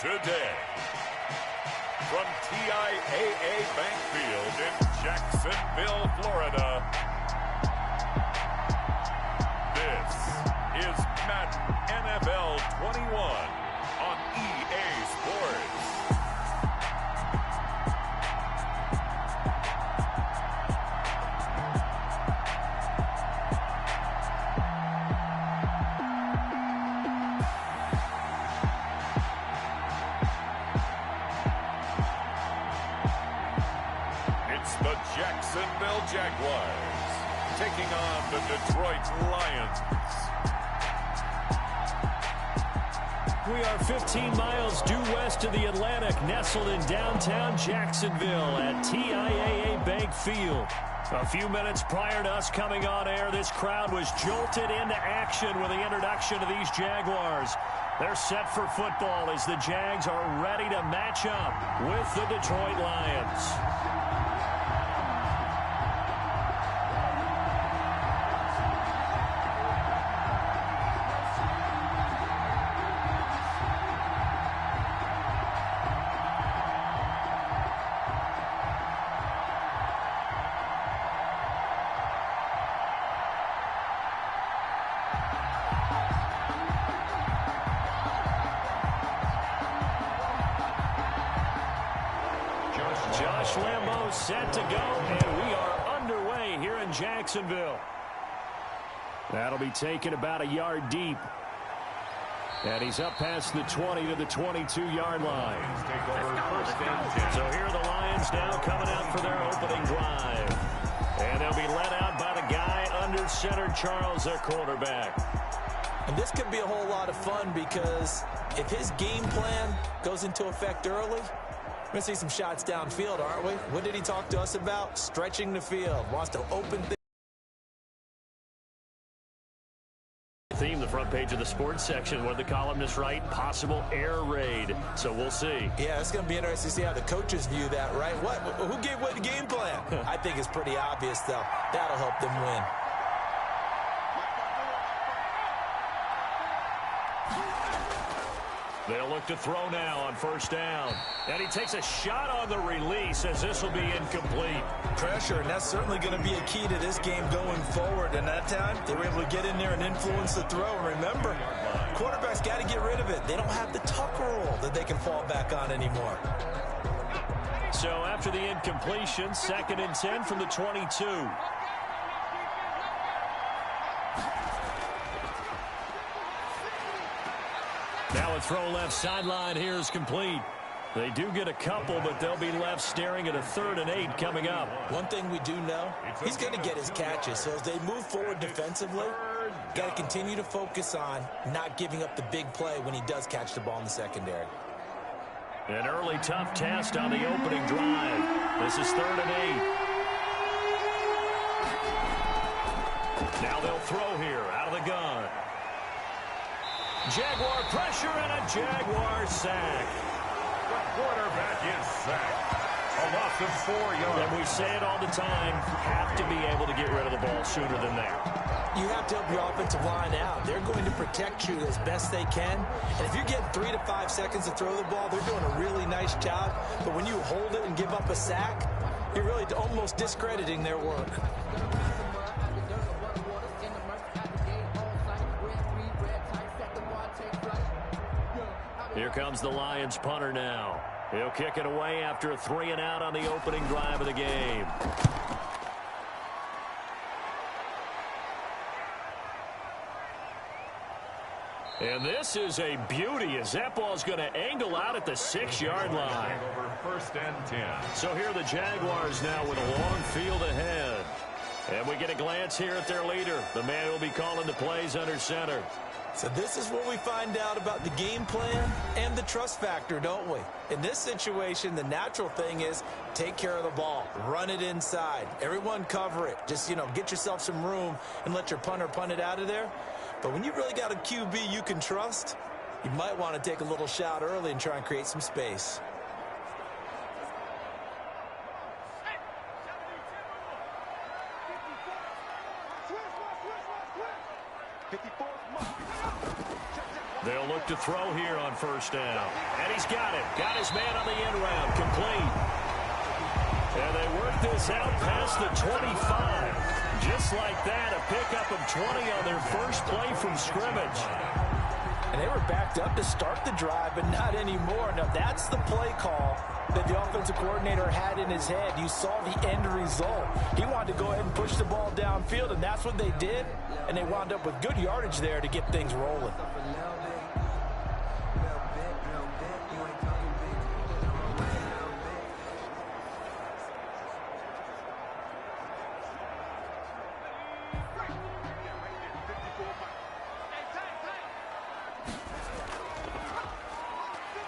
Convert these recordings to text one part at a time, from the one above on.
today. From TIAA Bank Field in Jacksonville, Florida, this is Madden NFL 21 on EA Sports. The Jacksonville Jaguars taking on the Detroit Lions. We are 15 miles due west of the Atlantic, nestled in downtown Jacksonville at TIAA Bank Field. A few minutes prior to us coming on air, this crowd was jolted into action with the introduction of these Jaguars. They're set for football as the Jags are ready to match up with the Detroit Lions. Set to go, and we are underway here in Jacksonville. That'll be taken about a yard deep. And he's up past the 20 to the 22-yard line. So here are the Lions now coming out for their opening drive. And they'll be led out by the guy under center, Charles, their quarterback. And this could be a whole lot of fun because if his game plan goes into effect early, we're going to see some shots downfield, aren't we? What did he talk to us about? Stretching the field. Wants to open things. Theme, the front page of the sports section where the columnists write possible air raid. So we'll see. Yeah, it's going to be interesting to see how the coaches view that, right? What? Who gave away the game plan? I think it's pretty obvious, though. That'll help them win. They'll look to throw now on first down. And he takes a shot on the release as this will be incomplete. Pressure, and that's certainly going to be a key to this game going forward. And that time, they were able to get in there and influence the throw. And remember, quarterbacks got to get rid of it. They don't have the Tucker rule that they can fall back on anymore. So after the incompletion, 2nd and 10 from the 22. Now a throw left sideline here is complete. They do get a couple, but they'll be left staring at a 3rd and 8 coming up. One thing we do know, he's going to get his catches. So as they move forward defensively, got to continue to focus on not giving up the big play when he does catch the ball in the secondary. An early tough test on the opening drive. This is 3rd and 8. Now they'll throw here out of the gun. Jaguar pressure and a Jaguar sack. The quarterback is sacked. A loss of 4 yards. And we say it all the time, have to be able to get rid of the ball sooner than that. You have to help your offensive line out. They're going to protect you as best they can. And if you're getting 3 to 5 seconds to throw the ball, they're doing a really nice job. But when you hold it and give up a sack, you're really almost discrediting their work. Here comes the Lions punter now. He'll kick it away after a 3 and out on the opening drive of the game. And this is a beauty as that ball's going to angle out at the 6-yard line. Over 1st and 10. So here are the Jaguars now with a long field ahead. And we get a glance here at their leader, the man who will be calling the plays under center. So this is what we find out about the game plan and the trust factor, don't we? In this situation, the natural thing is take care of the ball. Run it inside. Everyone cover it. Just, get yourself some room and let your punter punt it out of there. But when you really got a QB you can trust, you might want to take a little shot early and try and create some space. They'll look look to throw here on first down. And he's got it. Got his man on the end round. Complete. And they work this out past the 25. Just like that, a pickup of 20 on their first play from scrimmage. And they were backed up to start the drive, but not anymore. Now, that's the play call that the offensive coordinator had in his head. You saw the end result. He wanted to go ahead and push the ball downfield, and that's what they did. And they wound up with good yardage there to get things rolling.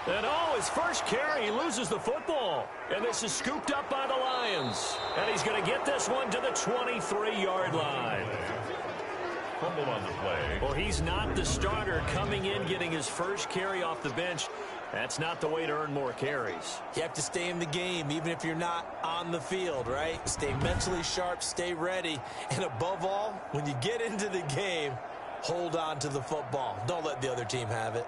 And his first carry, he loses the football. And this is scooped up by the Lions. And he's going to get this one to the 23-yard line. Fumble on the play. Well, he's not the starter coming in, getting his first carry off the bench. That's not the way to earn more carries. You have to stay in the game, even if you're not on the field, right? Stay mentally sharp, stay ready. And above all, when you get into the game, hold on to the football. Don't let the other team have it.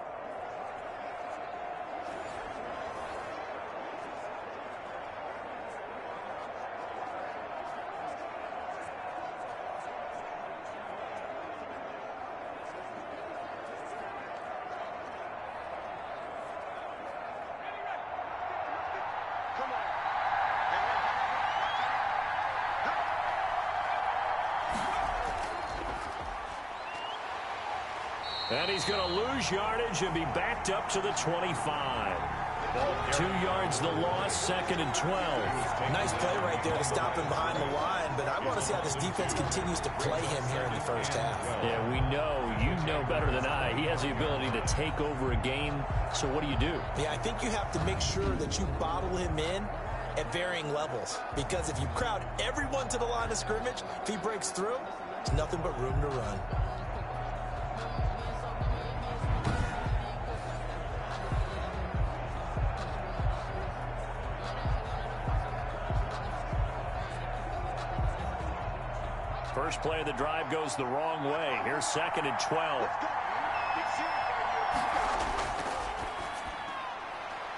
And he's going to lose yardage and be backed up to the 25. 2 yards the loss, 2nd and 12. Nice play right there to stop him behind the line, but I want to see how this defense continues to play him here in the first half. Yeah, we know, you know better than I, he has the ability to take over a game, so what do you do? Yeah, I think you have to make sure that you bottle him in at varying levels, because if you crowd everyone to the line of scrimmage, if he breaks through, there's nothing but room to run. First play of the drive goes the wrong way. Here's 2nd and 12.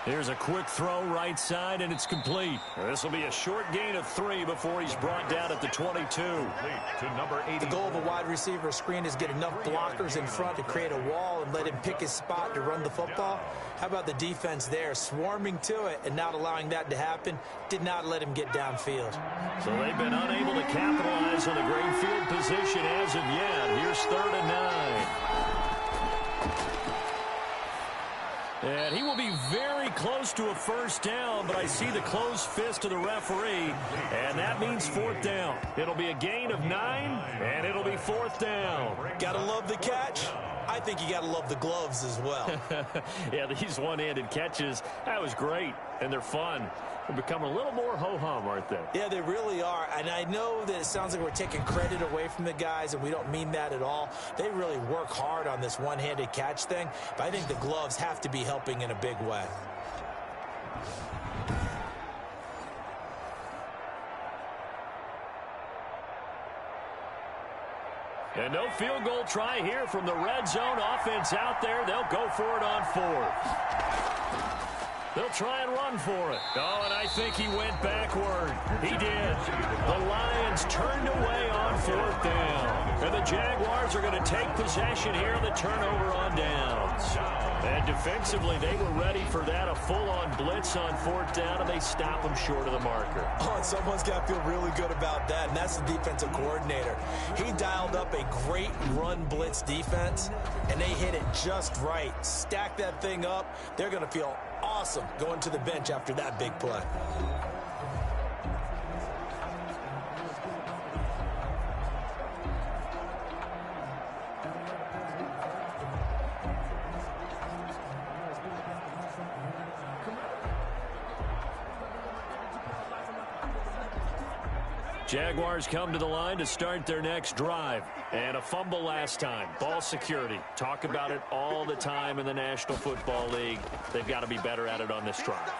Here's a quick throw right side, and it's complete. This will be a short gain of 3 before he's brought down at the 22. To number 80. The goal of a wide receiver screen is get enough blockers in front to create a wall and let him pick his spot to run the football. How about the defense there, swarming to it and not allowing that to happen? Did not let him get downfield. So they've been unable to capitalize on the great field position as of yet. Here's 3rd and 9. And he will be very close to a first down, but I see the closed fist of the referee, and that means 4th down. It'll be a gain of 9, and it'll be 4th down. Gotta love the catch. I think you gotta love the gloves as well. Yeah, these one-handed catches, that was great, and they're fun. They're becoming a little more ho-hum, aren't they? Yeah, they really are. And I know that it sounds like we're taking credit away from the guys, and we don't mean that at all. They really work hard on this one-handed catch thing, but I think the gloves have to be helping in a big way. And no field goal try here from the red zone offense out there. They'll go for it on 4th. They'll try and run for it. Oh, and I think he went backward. He did. The Lions turned away on 4th down. And the Jaguars are going to take possession here on the turnover on downs. And defensively, they were ready for that, a full-on blitz on 4th down, and they stop them short of the marker. Oh, and someone's got to feel really good about that, and that's the defensive coordinator. He dialed up a great run blitz defense, and they hit it just right. Stack that thing up. They're going to feel awesome going to the bench after that big play. Jaguars come to the line to start their next drive. And a fumble last time. Ball security. Talk about it all the time in the National Football League. They've got to be better at it on this drive.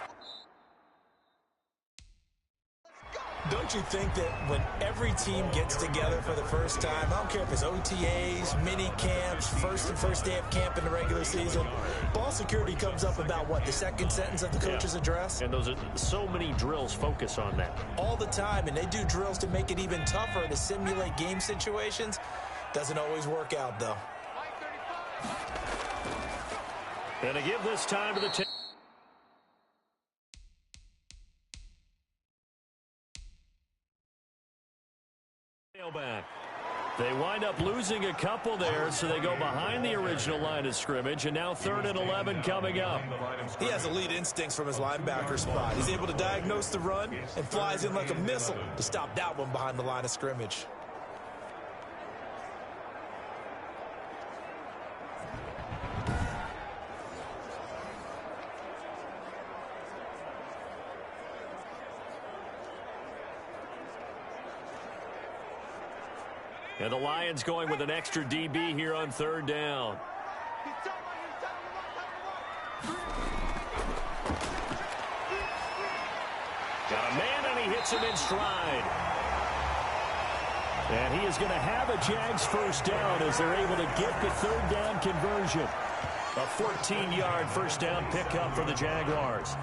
Don't you think that when every team gets together for the first time, I don't care if it's OTAs, mini camps, first day of camp in the regular season, ball security comes up about what, the second sentence of the coach's address? And those are so many drills focus on that. All the time, and they do drills to make it even tougher to simulate game situations. Doesn't always work out, though. And to give this time to the tailback. They wind up losing a couple there, so they go behind the original line of scrimmage, and now 3rd and 11 coming up. He has elite instincts from his linebacker spot. He's able to diagnose the run and flies in like a missile to stop that one behind the line of scrimmage. And the Lions going with an extra DB here on 3rd down. Got a man, and he hits him in stride. And he is going to have a Jags first down as they're able to get the 3rd down conversion. A 14-yard first down pickup for the Jaguars.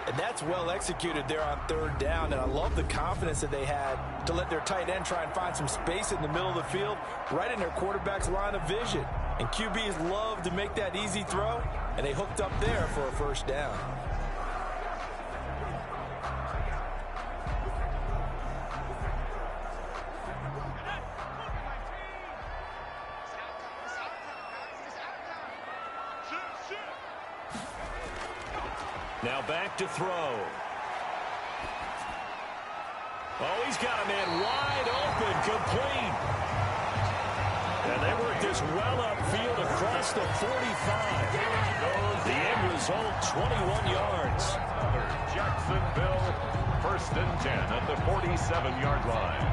And that's well executed there on 3rd down, and I love the confidence that they had to let their tight end try and find some space in the middle of the field, right in their quarterback's line of vision. And QBs love to make that easy throw, and they hooked up there for a first down. Now back to throw. Oh, he's got a man wide open, complete. And they work this well upfield across the 45. The end result, 21 yards. Jacksonville, 1st and 10 at the 47-yard line.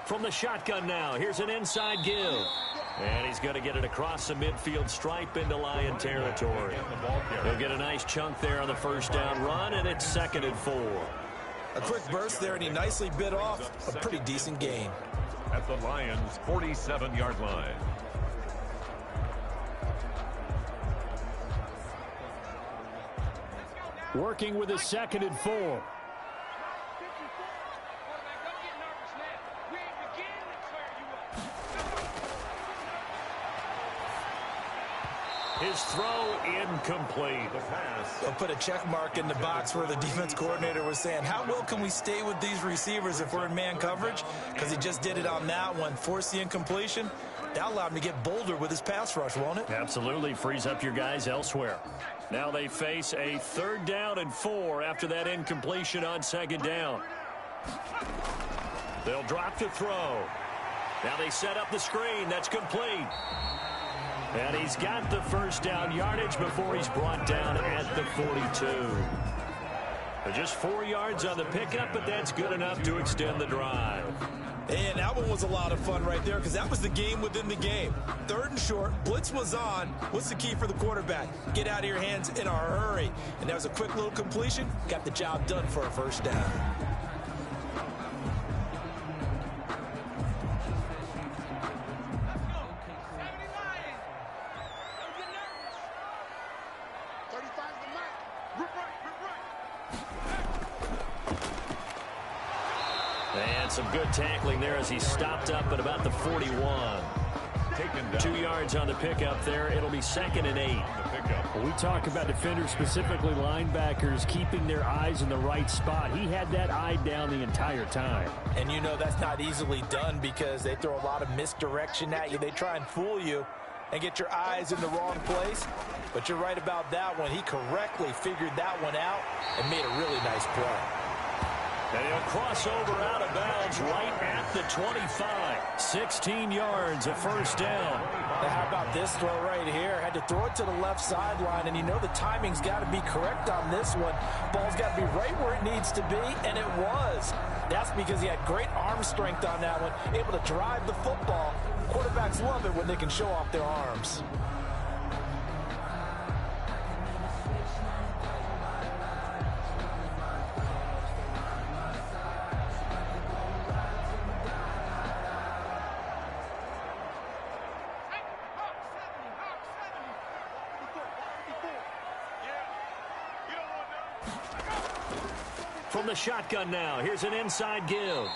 From the shotgun now, here's an inside give. And he's going to get it across the midfield stripe into Lion territory. He'll get a nice chunk there on the first down run, and it's 2nd and 4. A quick burst there, and he nicely bit off a pretty decent gain. At the Lions' 47-yard line. Working with a 2nd and 4. His throw incomplete. They'll put a check mark in the box where the defense coordinator was saying, how well can we stay with these receivers if we're in man coverage? Because he just did it on that one, forced the incompletion. That allowed him to get bolder with his pass rush, won't it? Absolutely, frees up your guys elsewhere. Now they face a 3rd down and 4 after that incompletion on 2nd down. They'll drop to throw. Now they set up the screen. That's complete. And he's got the first down yardage before he's brought down at the 42. Just 4 yards on the pickup, but that's good enough to extend the drive. And that one was a lot of fun right there because that was the game within the game. 3rd and short, blitz was on. What's the key for the quarterback? Get out of your hands in a hurry. And that was a quick little completion. Got the job done for a first down. And some good tackling there as he stopped up at about the 41. 2 yards on the pickup there. It'll be 2nd and 8. When we talk about defenders, specifically linebackers, keeping their eyes in the right spot. He had that eye down the entire time. And you know that's not easily done because they throw a lot of misdirection at you. They try and fool you and get your eyes in the wrong place. But you're right about that one. He correctly figured that one out and made a really nice play. And he'll cross over out of bounds right at the 25. 16 yards, a first down. Now how about this throw right here? Had to throw it to the left sideline, and you know the timing's got to be correct on this one. Ball's got to be right where it needs to be, and it was. That's because he had great arm strength on that one, able to drive the football. Quarterbacks love it when they can show off their arms. From the shotgun now, here's an inside give.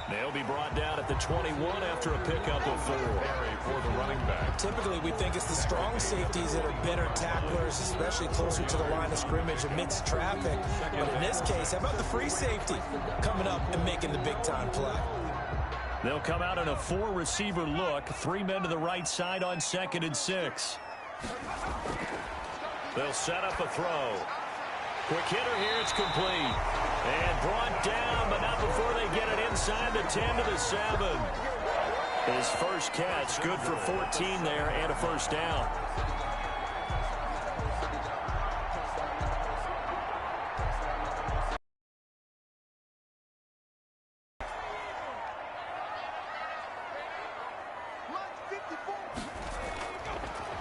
They'll be brought down at the 21 after a pickup of 4. For the running back. Typically, we think it's the strong safeties that are better tacklers, especially closer to the line of scrimmage amidst traffic. But in this case, how about the free safety coming up and making the big-time play? They'll come out in a 4-receiver look. 3 men to the right side on 2nd and 6. They'll set up a throw. Quick hitter here, it's complete. And brought down, but not before they get it inside the 10 to the 7. His first catch, good for 14 there and a first down.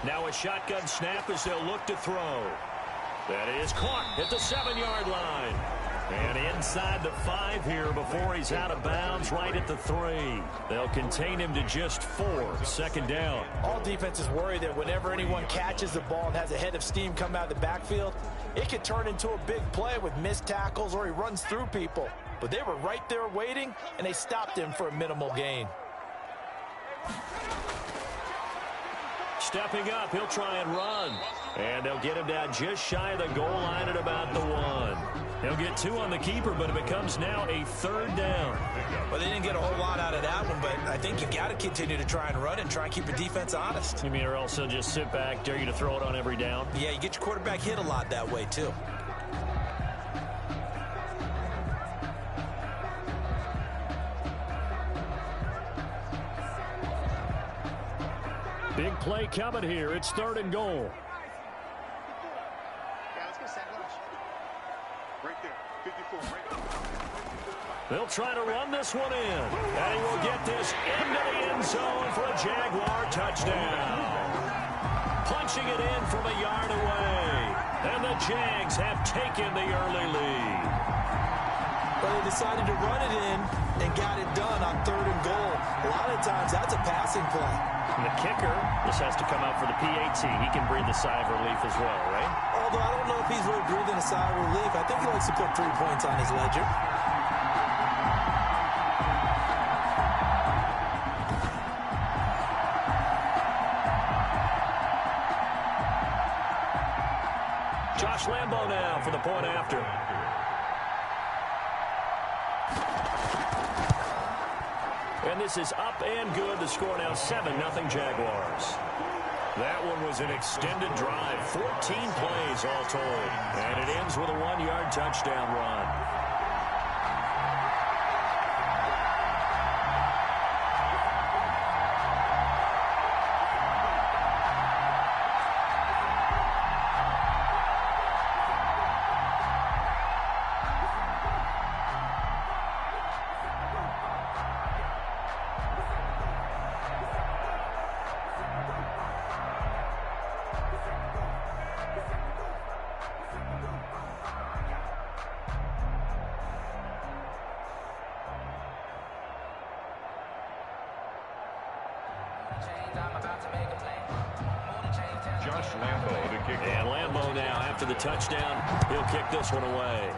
Now a shotgun snap as they'll look to throw. That is caught at the 7-yard line. And inside the 5 here before he's out of bounds right at the 3. They'll contain him to just 4. Second down. All defenses worry that whenever anyone catches the ball and has a head of steam come out of the backfield, it could turn into a big play with missed tackles or he runs through people. But they were right there waiting, and they stopped him for a minimal gain. Stepping up, he'll try and run. And they'll get him down just shy of the goal line at about the 1. He'll get 2 on the keeper, but it becomes now a 3rd down. Well, they didn't get a whole lot out of that one, but I think you got to continue to try and run and try and keep your defense honest. You mean or else they'll just sit back, dare you to throw it on every down? Yeah, you get your quarterback hit a lot that way, too. Big play coming here. It's 3rd and goal. They'll try to run this one in. And he will get this into the end zone for a Jaguar touchdown. Punching it in from a yard away. And the Jags have taken the early lead. But they decided to run it in and got it done on 3rd and goal. A lot of times that's a passing play. And the kicker, this has to come out for the PAT. He can breathe a sigh of relief as well, right? Although I don't know if he's really breathing a sigh of relief. I think he likes to put 3 points on his ledger. Josh Lambo now for the point after. And this is up and good. The score now 7-0 Jaguars. That one was an extended drive. 14 plays all told. And it ends with a 1-yard touchdown run. And Lambo now, after the touchdown, he'll kick this one away.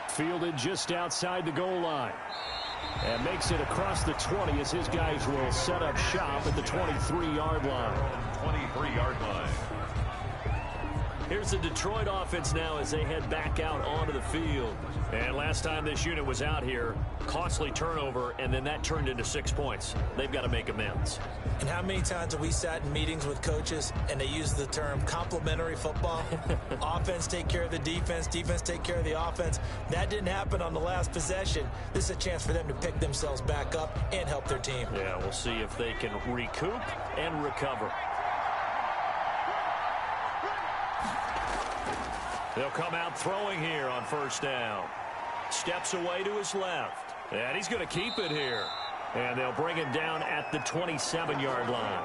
Fielded just outside the goal line. And makes it across the 20 as his guys will set up shop at the 23-yard line. 23-yard line. Here's the Detroit offense now as they head back out onto the field. And last time this unit was out here, costly turnover, and then that turned into 6 points. They've got to make amends. And how many times have we sat in meetings with coaches and they use the term complementary football? Offense take care of the defense, defense take care of the offense. That didn't happen on the last possession. This is a chance for them to pick themselves back up and help their team. Yeah, we'll see if they can recoup and recover. They'll come out throwing here on first down. Steps away to his left. And he's going to keep it here. And they'll bring him down at the 27-yard line.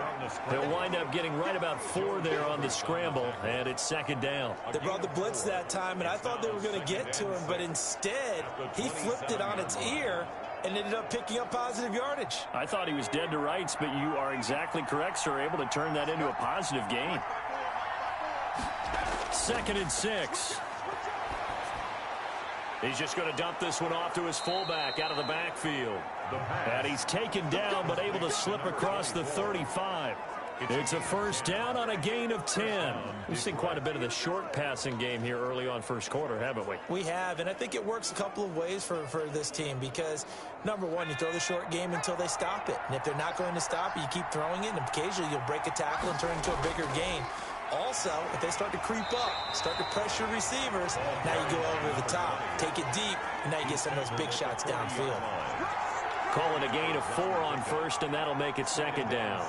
They'll wind up getting right about 4 there on the scramble, and it's second down. They brought the blitz that time, and I thought they were going to get to him, but instead, he flipped it on its ear and ended up picking up positive yardage. I thought he was dead to rights, but you are exactly correct, sir, able to turn that into a positive gain. 2nd and 6. He's just going to dump this one off to his fullback out of the backfield. And he's taken down, but able to slip across the 35. It's a first down on a gain of 10. We've seen quite a bit of the short passing game here early on first quarter, haven't we? We have, and I think it works a couple of ways for this team because, number one, you throw the short game until they stop it. And if they're not going to stop it, you keep throwing it, and occasionally you'll break a tackle and turn it into a bigger gain. Also, if they start to creep up, start to pressure receivers, now you go over the top, take it deep, and now you get some of those big shots downfield. Call it a gain of 4 on first, and that'll make it second down.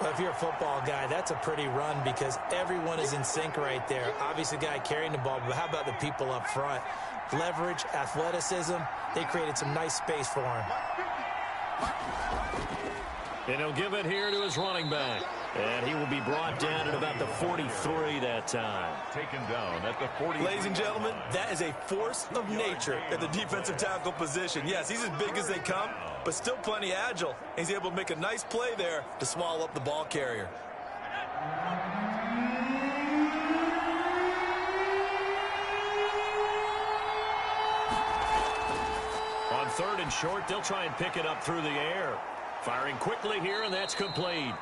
Well, if you're a football guy, that's a pretty run because everyone is in sync right there. Obviously, the guy carrying the ball, but how about the people up front? Leverage, athleticism, they created some nice space for him. And he'll give it here to his running back. And he will be brought down at about the 43 that time. Taken down at the 40. Ladies and gentlemen, that is a force of nature at the defensive tackle position. Yes, he's as big as they come, but still plenty agile. He's able to make a nice play there to swallow up the ball carrier. On 3rd and short, they'll try and pick it up through the air. Firing quickly here, and that's complete.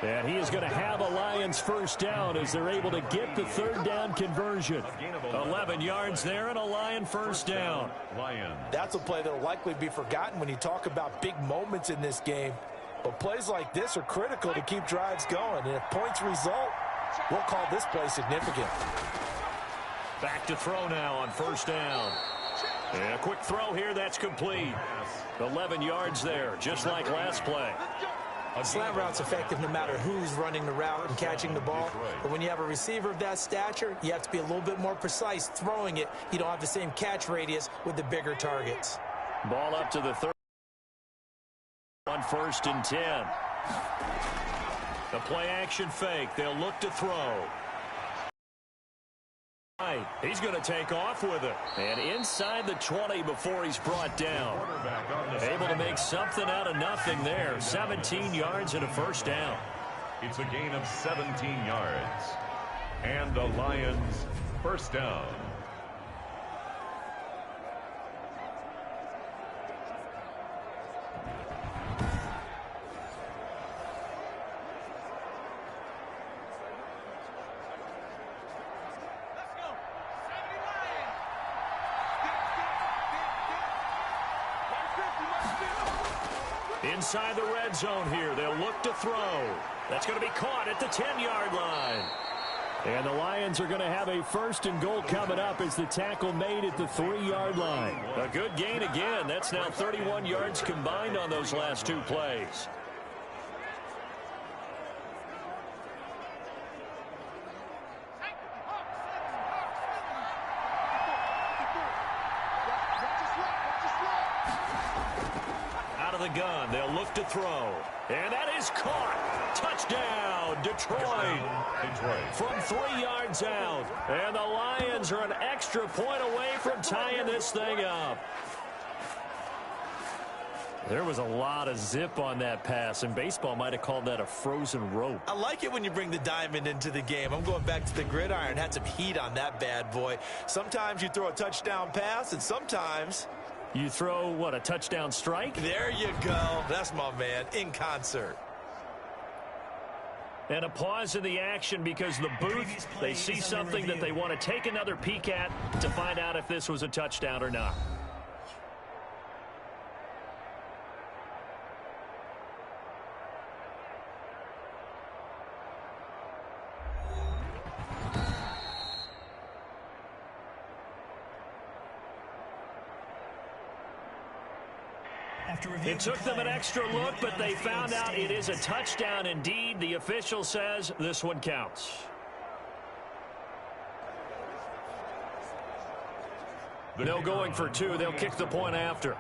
And he is going to have a Lions first down as they're able to get the 3rd down conversion. 11 yards there and a Lion first down. That's a play that will likely be forgotten when you talk about big moments in this game. But plays like this are critical to keep drives going. And if points result, we'll call this play significant. Back to throw now on first down. And a quick throw here, that's complete. 11 yards there, just like last play. A slant route's effective no matter who's running the route and catching the ball. But when you have a receiver of that stature, you have to be a little bit more precise throwing it. You don't have the same catch radius with the bigger targets. Ball up to the 30. On 1st and 10. The play action fake. They'll look to throw. He's going to take off with it. And inside the 20 before he's brought down. Able to make something out of nothing there. 17 yards and a first down. It's a gain of 17 yards. And the Lions first down. Inside the red zone here. They'll look to throw. That's going to be caught at the 10-yard line. And the Lions are going to have a 1st and goal coming up as the tackle made at the 3-yard line. A good gain again. That's now 31 yards combined on those last 2 plays. The gun. They'll look to throw. And that is caught. Touchdown, Detroit. From 3 yards out. And the Lions are an extra point away from tying this thing up. There was a lot of zip on that pass, and baseball might have called that a frozen rope. I like it when you bring the diamond into the game. I'm going back to the gridiron. Had some heat on that bad boy. Sometimes you throw a touchdown pass, and sometimes you throw, what, a touchdown strike? There you go. That's my man, in concert. And a pause in the action because the booth, they see something that they want to take another peek at to find out if this was a touchdown or not. It took them an extra look, but they found out it is a touchdown indeed. The official says this one counts. They're going for two. They'll kick the point after.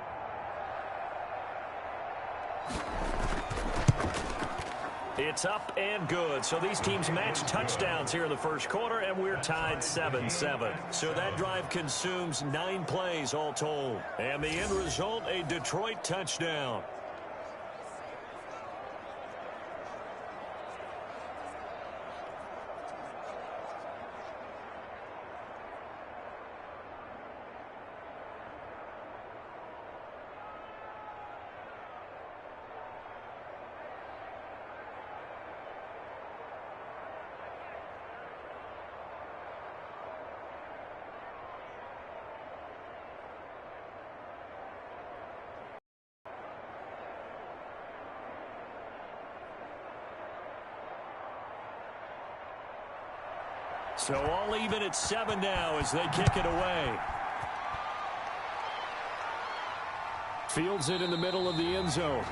It's up and good. So these teams match touchdowns here in the first quarter, and we're tied 7-7. So that drive consumes 9 plays all told. And the end result, a Detroit touchdown. So all even at 7 now as they kick it away. Fields it in the middle of the end zone.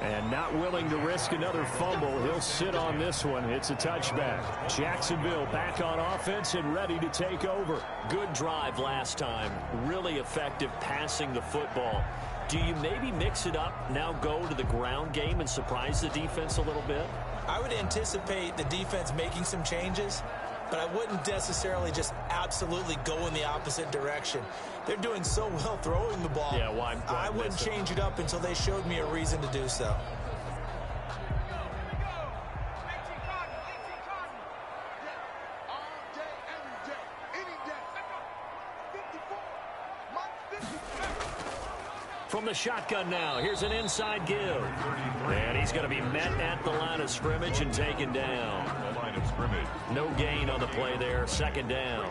And not willing to risk another fumble. He'll sit on this one. It's a touchback. Jacksonville back on offense and ready to take over. Good drive last time. Really effective passing the football. Do you maybe mix it up, now go to the ground game and surprise the defense a little bit? I would anticipate the defense making some changes, but I wouldn't necessarily just absolutely go in the opposite direction. They're doing so well throwing the ball. Yeah, why I wouldn't change it up until they showed me a reason to do so. From the shotgun now, here's an inside give. And he's going to be met at the line of scrimmage and taken down. No gain on the play there, second down.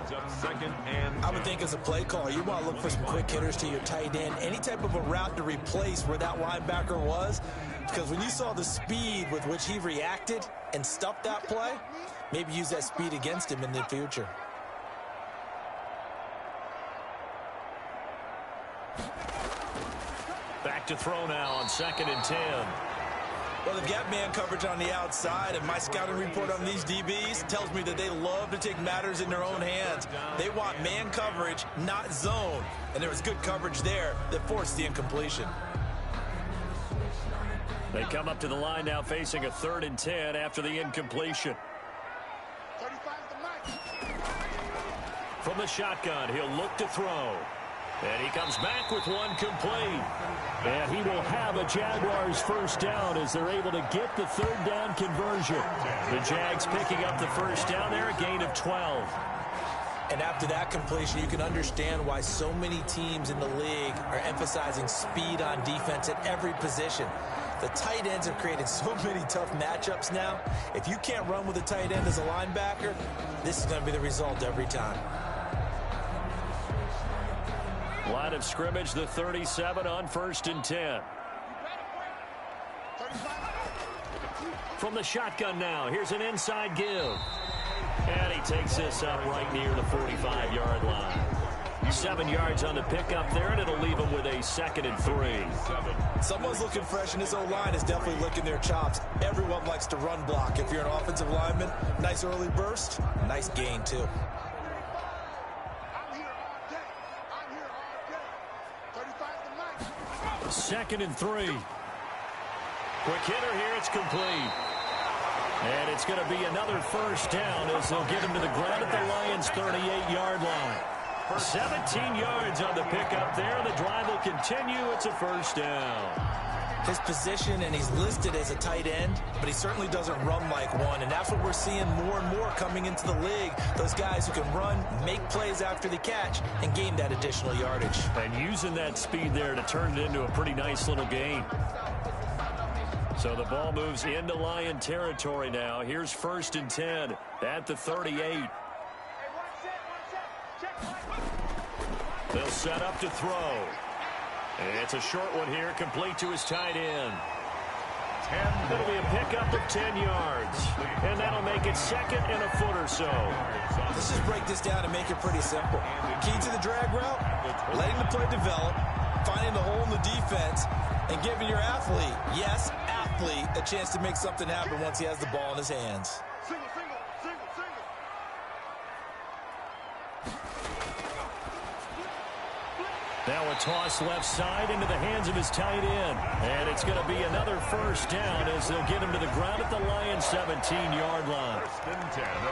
I would think as a play caller, you want to look for some quick hitters to your tight end. Any type of a route to replace where that linebacker was. Because when you saw the speed with which he reacted and stuffed that play, maybe use that speed against him in the future. Back to throw now on 2nd and 10. Well, they've got man coverage on the outside, and my scouting report on these DBs tells me that they love to take matters in their own hands. They want man coverage, not zone. And there was good coverage there that forced the incompletion. They come up to the line now facing a 3rd and 10 after the incompletion. From the shotgun, he'll look to throw. And he comes back with one complete. And he will have a Jaguars first down as they're able to get the 3rd down conversion. The Jags picking up the first down there, a gain of 12. And after that completion, you can understand why so many teams in the league are emphasizing speed on defense at every position. The tight ends have created so many tough matchups now. If you can't run with a tight end as a linebacker, this is going to be the result every time. Line of scrimmage, the 37 on 1st and 10. From the shotgun now, here's an inside give. And he takes this up right near the 45-yard line. 7 yards on the pickup there, and it'll leave him with a 2nd and 3. Someone's looking fresh, and this O-line is definitely licking their chops. Everyone likes to run block. If you're an offensive lineman, nice early burst, nice gain, too. 2nd and 3. Quick hitter here, it's complete. And it's going to be another first down as they'll get him to the ground at the Lions' 38-yard line. 17 yards on the pickup there. The drive will continue. It's a first down. His position, and he's listed as a tight end, but he certainly doesn't run like one, and that's what we're seeing more and more coming into the league. Those guys who can run, make plays after the catch, and gain that additional yardage. And using that speed there to turn it into a pretty nice little gain. So the ball moves into Lion territory now. Here's 1st and 10 at the 38. They'll set up to throw. It's a short one here, complete to his tight end. It'll be a pickup of 10 yards. And that'll make it 2nd and a foot or so. Let's just break this down and make it pretty simple. Key to the drag route, letting the play develop, finding the hole in the defense, and giving your athlete, yes, athlete, a chance to make something happen once he has the ball in his hands. Now a toss left side into the hands of his tight end. And it's going to be another 1st down as they'll get him to the ground at the Lions' 17-yard line.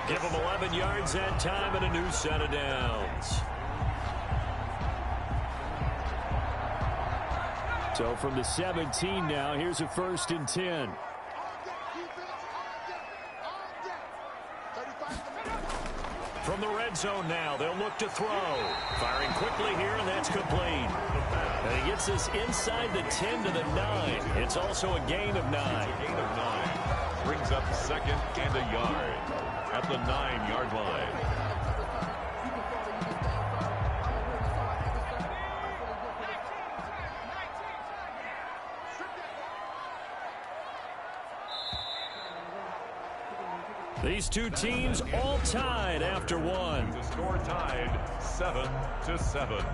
Give him 11 yards that time and a new set of downs. So from the 17 now, here's a 1st and 10. From the red zone now, they'll look to throw. Firing quickly here, and that's complete. And he gets this inside the 10 to the 9. It's also a gain of 9. Gain of 9. Brings up 2nd and a yard at the 9-yard line. These two teams all tied after one. The score tied 7-7.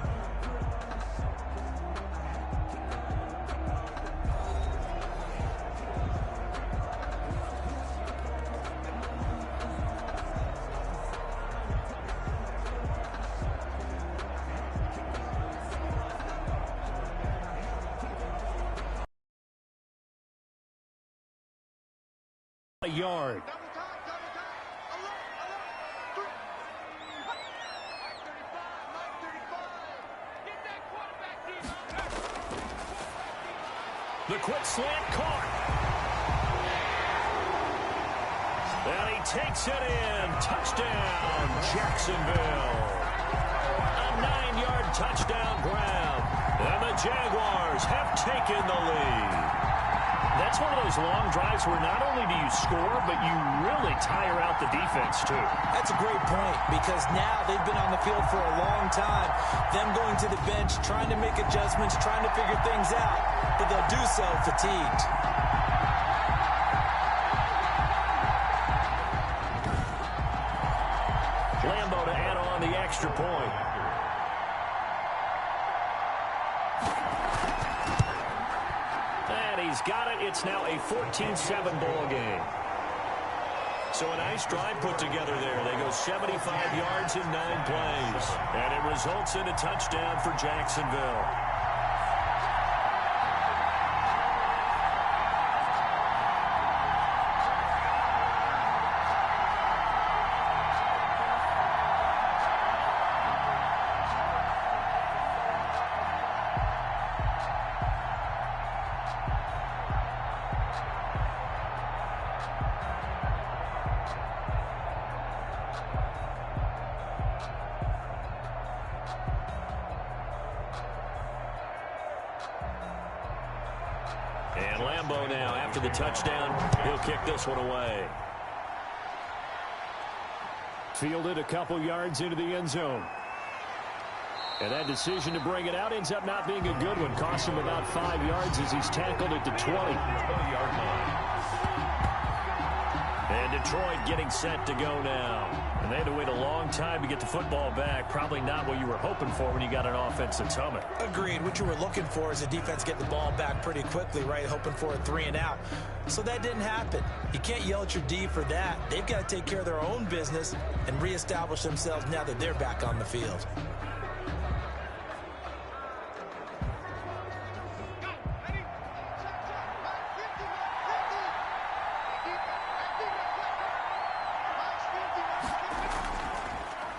A yard. The quick slant caught. And he takes it in. Touchdown, Jacksonville. A 9-yard touchdown grab. And the Jaguars have taken the lead. That's one of those long drives where not only do you score, but you really tire out the defense, too. That's a great point because now they've been on the field for a long time. Them going to the bench, trying to make adjustments, trying to figure things out, but they'll do so fatigued. Lambo to add on the extra point. He's got it. It's now a 14-7 ball game. So a nice drive put together there. They go 75 yards in 9 plays. And it results in a touchdown for Jacksonville. And Lambo now, after the touchdown, he'll kick this one away. Fielded a couple yards into the end zone. And that decision to bring it out ends up not being a good one. Costs him about 5 yards as he's tackled at the 20-yard line. And Detroit getting set to go now. And they had to wait a long time to get the football back. Probably not what you were hoping for when you got an offense that's humming. Agreed. What you were looking for is a defense get the ball back pretty quickly, right? Hoping for a 3 and out. So that didn't happen. You can't yell at your D for that. They've got to take care of their own business and reestablish themselves now that they're back on the field.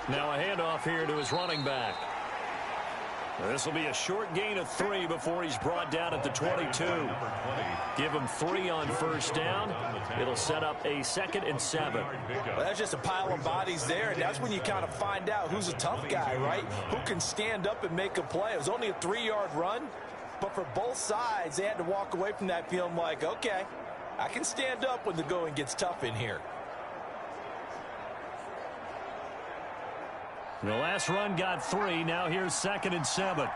Now a handoff here to his running back. This will be a short gain of 3 before he's brought down at the 22. Give him 3 on first down. It'll set up a 2nd and 7. Well, that's just a pile of bodies there, and that's when you kind of find out who's a tough guy, right? Who can stand up and make a play. It was only a 3-yard run, But for both sides, they had to walk away from that feeling like, okay, I can stand up when the going gets tough in here. The last run got 3. Now here's 2nd and 7.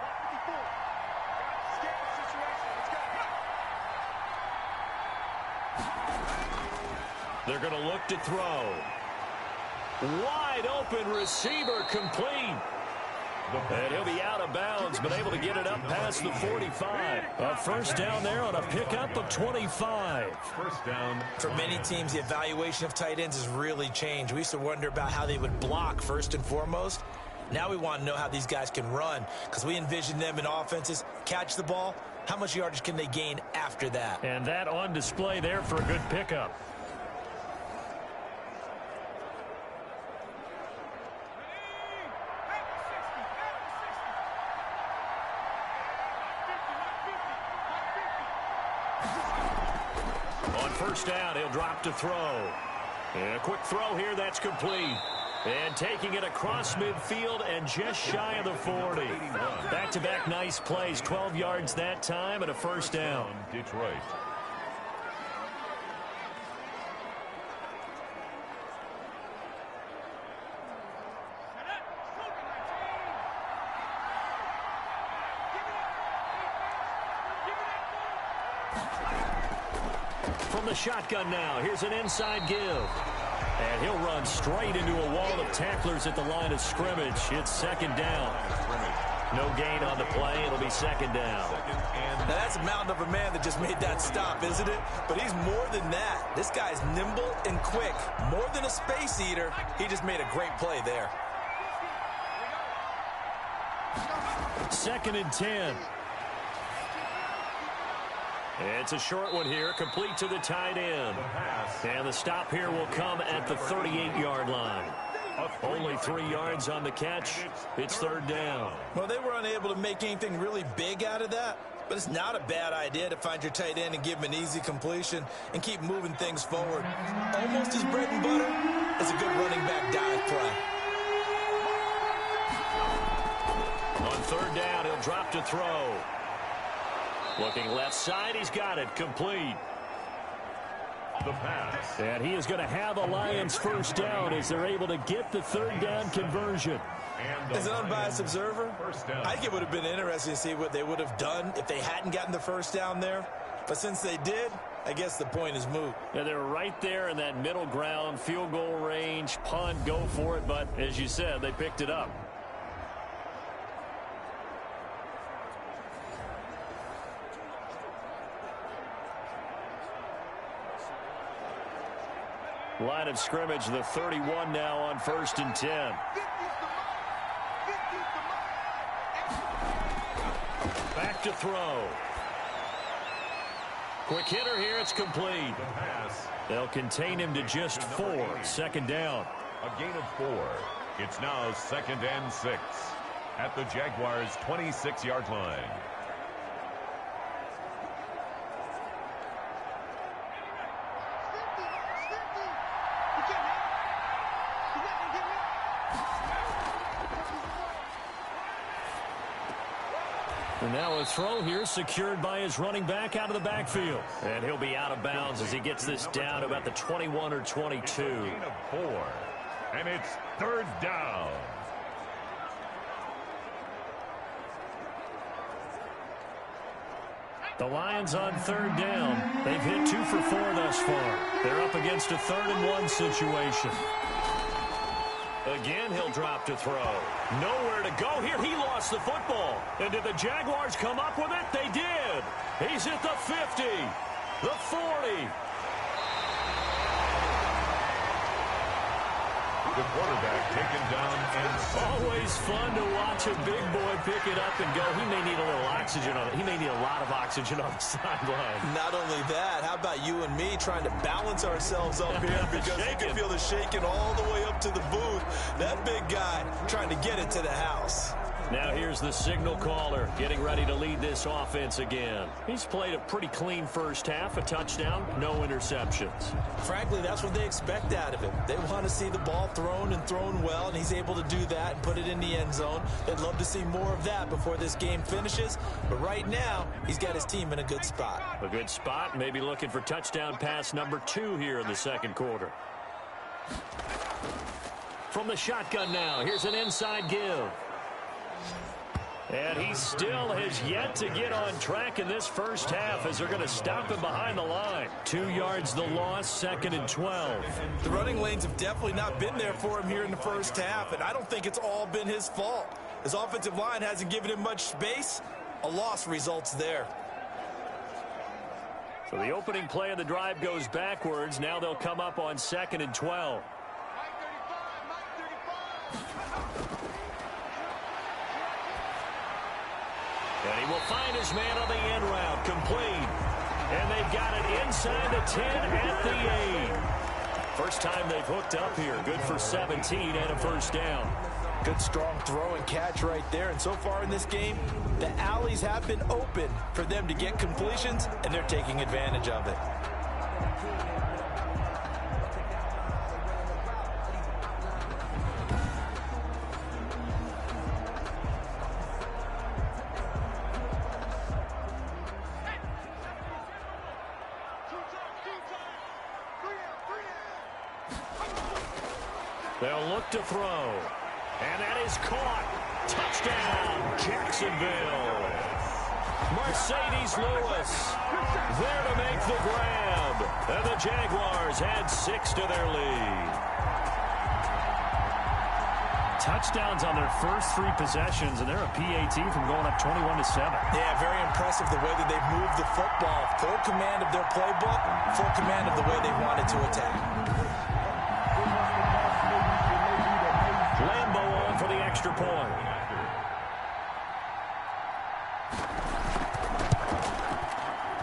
They're going to look to throw. Wide open receiver complete. And he'll be out of bounds, but able to get it up past the 45. A first down there on a pickup of 25. First down. For many teams, the evaluation of tight ends has really changed. We used to wonder about how they would block first and foremost. Now we want to know how these guys can run, because we envision them in offenses catch the ball. How much yardage can they gain after that? And that on display there for a good pickup. On first down, he'll drop to throw. And a quick throw here, that's complete. And taking it across midfield and just shy of the 40. Back-to-back nice plays, 12 yards that time and a first down. Detroit. From the shotgun now, here's an inside give. And he'll run straight into a wall of tacklers at the line of scrimmage. It's 2nd down. No gain on the play. It'll be 2nd down. Now that's a mountain of a man that just made that stop, isn't it? But he's more than that. This guy's nimble and quick. More than a space eater. He just made a great play there. 2nd and 10. It's a short one here, complete to the tight end. And the stop here will come at the 38-yard line. Only 3 yards on the catch. It's 3rd down. Well, they were unable to make anything really big out of that, but it's not a bad idea to find your tight end and give him an easy completion and keep moving things forward. Almost his bread and butter is a good running back dive play. On 3rd down, he'll drop to throw. Looking left side, he's got it, complete. The pass. And he is going to have a Lions first down as they're able to get the 3rd down conversion. As an unbiased observer, I think it would have been interesting to see what they would have done if they hadn't gotten the first down there. But since they did, I guess the point is moot. Yeah, they're right there in that middle ground, field goal range, punt, go for it. But as you said, they picked it up. Line of scrimmage, the 31 now on 1st and 10. Back to throw. Quick hitter here, it's complete. They'll contain him to just 4. 2nd down. A gain of 4. It's now 2nd and 6 at the Jaguars' 26-yard line. And now a throw here secured by his running back out of the backfield. And he'll be out of bounds as he gets this down to about the 21 or 22. Gain of 4. And it's 3rd down. The Lions on 3rd down. They've hit 2 for 4 thus far. They're up against a 3rd and 1 situation. Again, he'll drop to throw. Nowhere to go here. He lost the football. And did the Jaguars come up with it? They did. He's at the 50, the 40. The quarterback taken down and always fun to watch a big boy pick it up and go. He may need a little oxygen on it. He may need a lot of oxygen on the sideline. Not only that, how about you and me trying to balance ourselves up here because you can feel the shaking all the way up to the booth. That big guy trying to get it to the house. Now here's the signal caller getting ready to lead this offense again. He's played a pretty clean first half, a touchdown, no interceptions. Frankly, that's what they expect out of him. They want to see the ball thrown and thrown well, and he's able to do that and put it in the end zone. They'd love to see more of that before this game finishes, but right now, he's got his team in a good spot. A good spot, maybe looking for touchdown pass number 2 here in the second quarter. From the shotgun now, here's an inside give. And he still has yet to get on track in this first half as they're going to stop him behind the line. 2 yards the loss, 2nd and 12. The running lanes have definitely not been there for him here in the first half, and I don't think it's all been his fault. His offensive line hasn't given him much space. A loss results there. So the opening play of the drive goes backwards. Now they'll come up on 2nd and 12. And he will find his man on the end route, complete. And they've got it inside the 10 at the 8. First time they've hooked up here. Good for 17 and a first down. Good strong throw and catch right there. And so far in this game, the alleys have been open for them to get completions, and they're taking advantage of it. They'll look to throw. And that is caught. Touchdown, Jacksonville. Mercedes Lewis there to make the grab. And the Jaguars add 6 to their lead. Touchdowns on their first 3 possessions, and they're a PAT from going up 21-7. Yeah, very impressive the way that they've moved the football. Full command of their playbook, full command of the way they wanted to attack. For the extra point.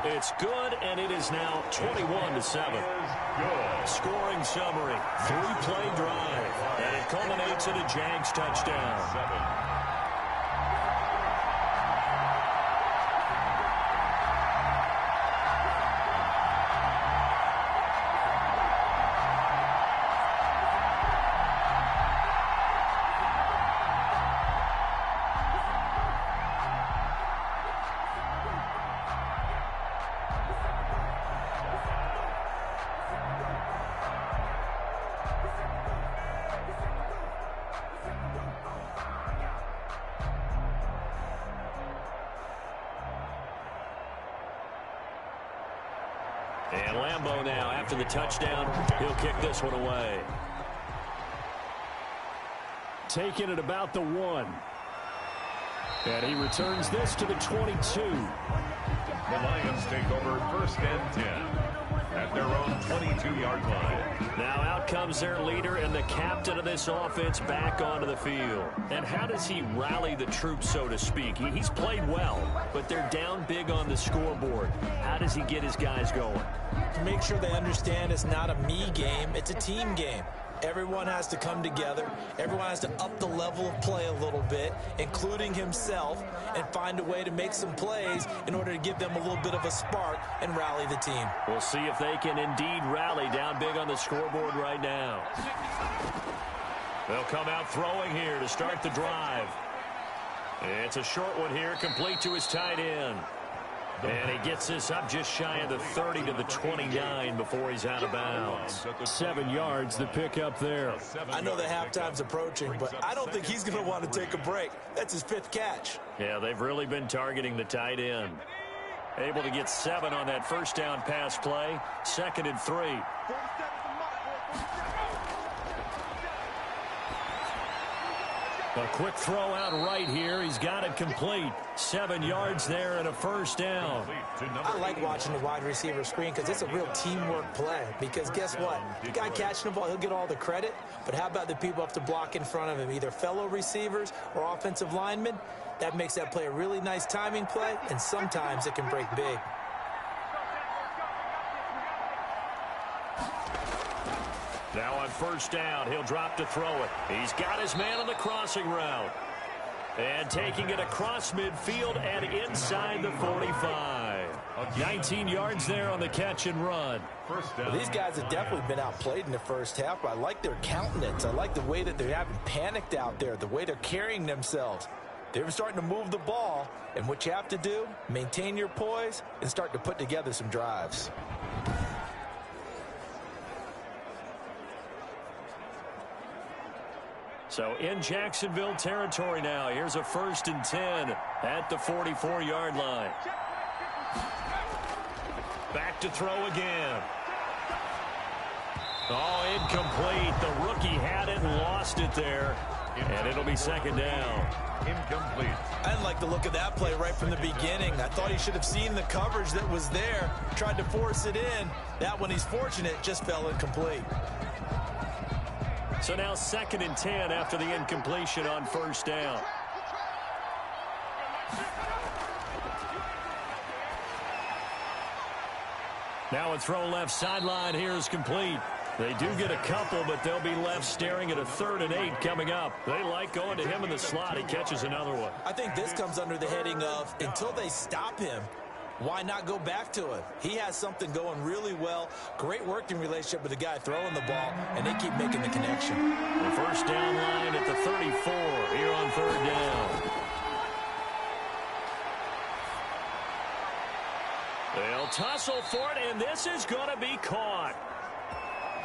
It's good, and it is now 21-7. Scoring summary, 3-play drive, and it culminates in a Jags touchdown. And Lambeau now, after the touchdown, he'll kick this one away. Taking it about the 1. And he returns this to the 22. The Lions take over 1st and 10 at their own 22-yard line. Now out comes their leader and the captain of this offense back onto the field. And how does he rally the troops, so to speak? He's played well, but they're down big on the scoreboard. How does he get his guys going? To make sure they understand it's not a me game, it's a team game. Everyone has to come together. Everyone has to up the level of play a little bit, including himself, and find a way to make some plays in order to give them a little bit of a spark and rally the team. We'll see if they can indeed rally down big on the scoreboard right now. They'll come out throwing here to start the drive. It's a short one here, complete to his tight end. And he gets this up just shy of the 30 to the 29 before he's out of bounds. 7 yards, the pickup there. I know the halftime's approaching, but I don't think he's going to want to take a break. That's his 5th catch. Yeah, they've really been targeting the tight end. Able to get 7 on that first down pass play. 2nd and 3. A quick throw out right here. He's got it complete. 7 yards there and a first down. I like watching the wide receiver screen because it's a real teamwork play. Because guess what? The guy catching the ball, he'll get all the credit. But how about the people up to block in front of him, either fellow receivers or offensive linemen? That makes that play a really nice timing play, and sometimes it can break big. Now on first down, he'll drop to throw it. He's got his man on the crossing route. And taking it across midfield and inside the 45. 19 yards there on the catch and run. Well, these guys have definitely been outplayed in the first half, but I like their countenance. I like the way that they haven't panicked out there, the way they're carrying themselves. They're starting to move the ball, and what you have to do, maintain your poise and start to put together some drives. So in Jacksonville territory now. Here's a 1st and 10 at the 44-yard line. Back to throw again. Oh, incomplete. The rookie had it and lost it there. And it'll be 2nd down. Incomplete. I didn't like the look of that play right from the beginning. I thought he should have seen the coverage that was there, tried to force it in. That one, he's fortunate, just fell incomplete. So now 2nd and 10 after the incompletion on 1st down. Now a throw left sideline here is complete. They do get a couple, but they'll be left staring at a 3rd and 8 coming up. They like going to him in the slot. He catches another one. I think this comes under the heading of until they stop him, why not go back to him? He has something going really well. Great working relationship with the guy throwing the ball, and they keep making the connection. The 1st down line at the 34 here on 3rd down. They'll tussle for it, and this is going to be caught.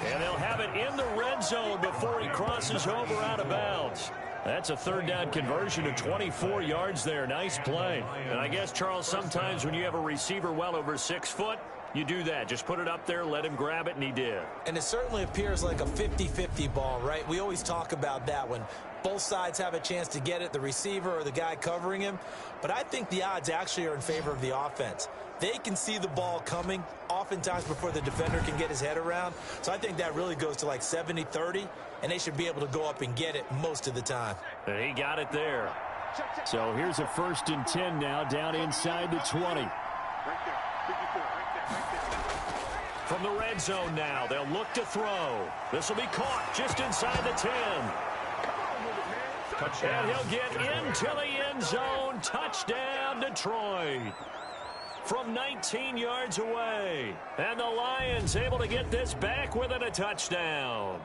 And they'll have it in the red zone before he crosses over out of bounds. That's a 3rd down conversion of 24 yards there. Nice play. And I guess, Charles, sometimes when you have a receiver well over 6 foot, you do that. Just put it up there, let him grab it, and he did. And it certainly appears like a 50-50 ball, right? We always talk about that when both sides have a chance to get it, the receiver or the guy covering him. But I think the odds actually are in favor of the offense. They can see the ball coming oftentimes before the defender can get his head around. So I think that really goes to like 70-30, and they should be able to go up and get it most of the time. And he got it there. So here's a 1st and 10 now down inside the 20. From the red zone now, they'll look to throw. This will be caught just inside the 10. Touchdown. And he'll get into the end zone. Touchdown, Detroit. From 19 yards away. And the Lions able to get this back within a touchdown.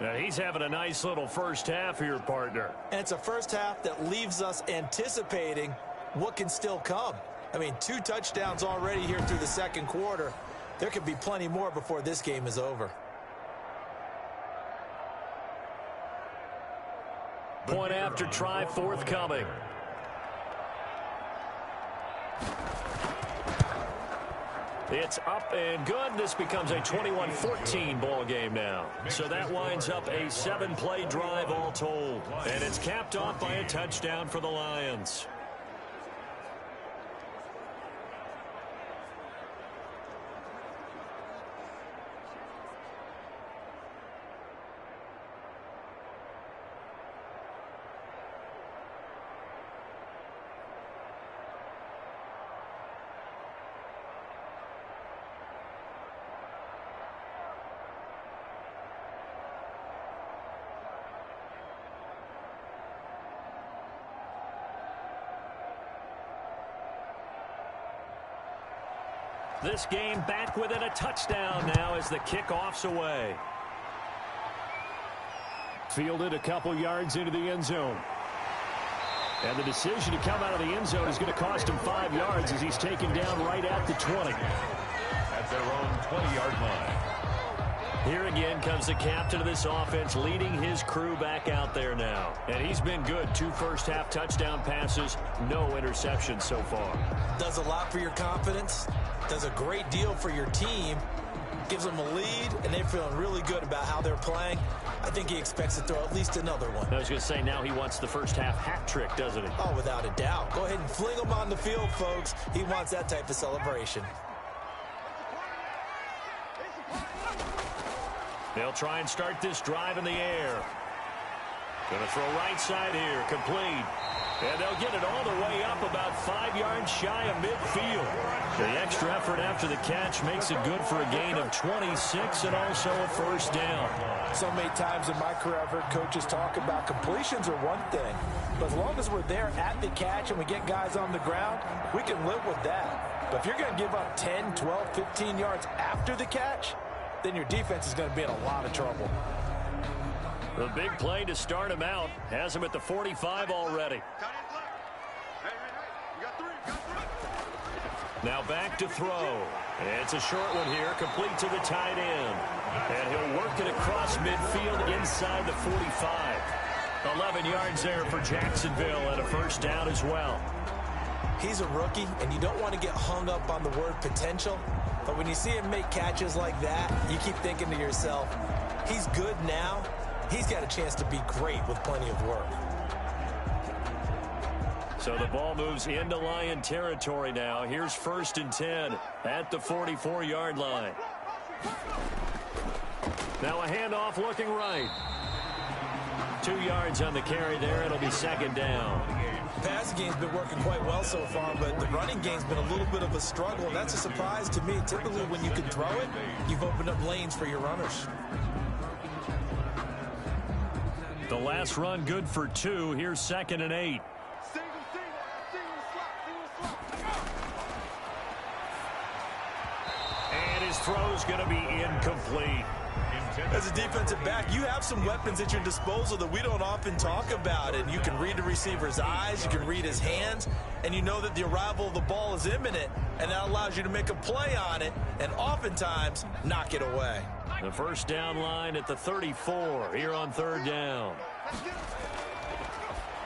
Now he's having a nice little first half here, partner. And it's a first half that leaves us anticipating what can still come. I mean, 2 touchdowns already here through the 2nd quarter. There could be plenty more before this game is over. Point after try forthcoming. It's up and good. This becomes a 21-14 ball game now. So that winds up a 7-play drive all told. And it's capped off by a touchdown for the Lions. This game back within a touchdown now as the kickoff's away. Fielded a couple yards into the end zone. And the decision to come out of the end zone is going to cost him 5 yards as he's taken down right at the 20. At their own 20-yard line. Here again comes the captain of this offense leading his crew back out there now. And he's been good. 2 first-half touchdown passes, no interceptions so far. Does a lot for your confidence. Does a great deal for your team. Gives them a lead, and they're feeling really good about how they're playing. I think he expects to throw at least another one. I was going to say, now he wants the first-half hat trick, doesn't he? Oh, without a doubt. Go ahead and fling him on the field, folks. He wants that type of celebration. They'll try and start this drive in the air. Going to throw right side here, complete. And they'll get it all the way up about 5 yards shy of midfield. The extra effort after the catch makes it good for a gain of 26 and also a first down. So many times in my career I've heard coaches talk about completions are one thing, But as long as we're there at the catch and we get guys on the ground, we can live with that. But if you're going to give up 10, 12, 15 yards after the catch, then your defense is going to be in a lot of trouble. The big play to start him out has him at the 45 already. Now back to throw. It's a short one here, complete to the tight end. And he'll work it across midfield inside the 45. 11 yards there for Jacksonville and a first down as well. He's a rookie, and you don't want to get hung up on the word potential. But when you see him make catches like that, you keep thinking to yourself, he's good now. He's got a chance to be great with plenty of work. So the ball moves into Lion territory now. Here's 1st and 10 at the 44-yard line. Now a handoff looking right. 2 yards on the carry there. It'll be 2nd down. The passing game's been working quite well so far, but the running game's been a little bit of a struggle. That's a surprise to me. Typically, when you can throw it, you've opened up lanes for your runners. The last run good for 2. Here's 2nd and 8. And his throw's going to be incomplete. As a defensive back, you have some weapons at your disposal that we don't often talk about. And you can read the receiver's eyes, you can read his hands, and you know that the arrival of the ball is imminent, and that allows you to make a play on it and oftentimes knock it away. The first down line at the 34 here on 3rd down.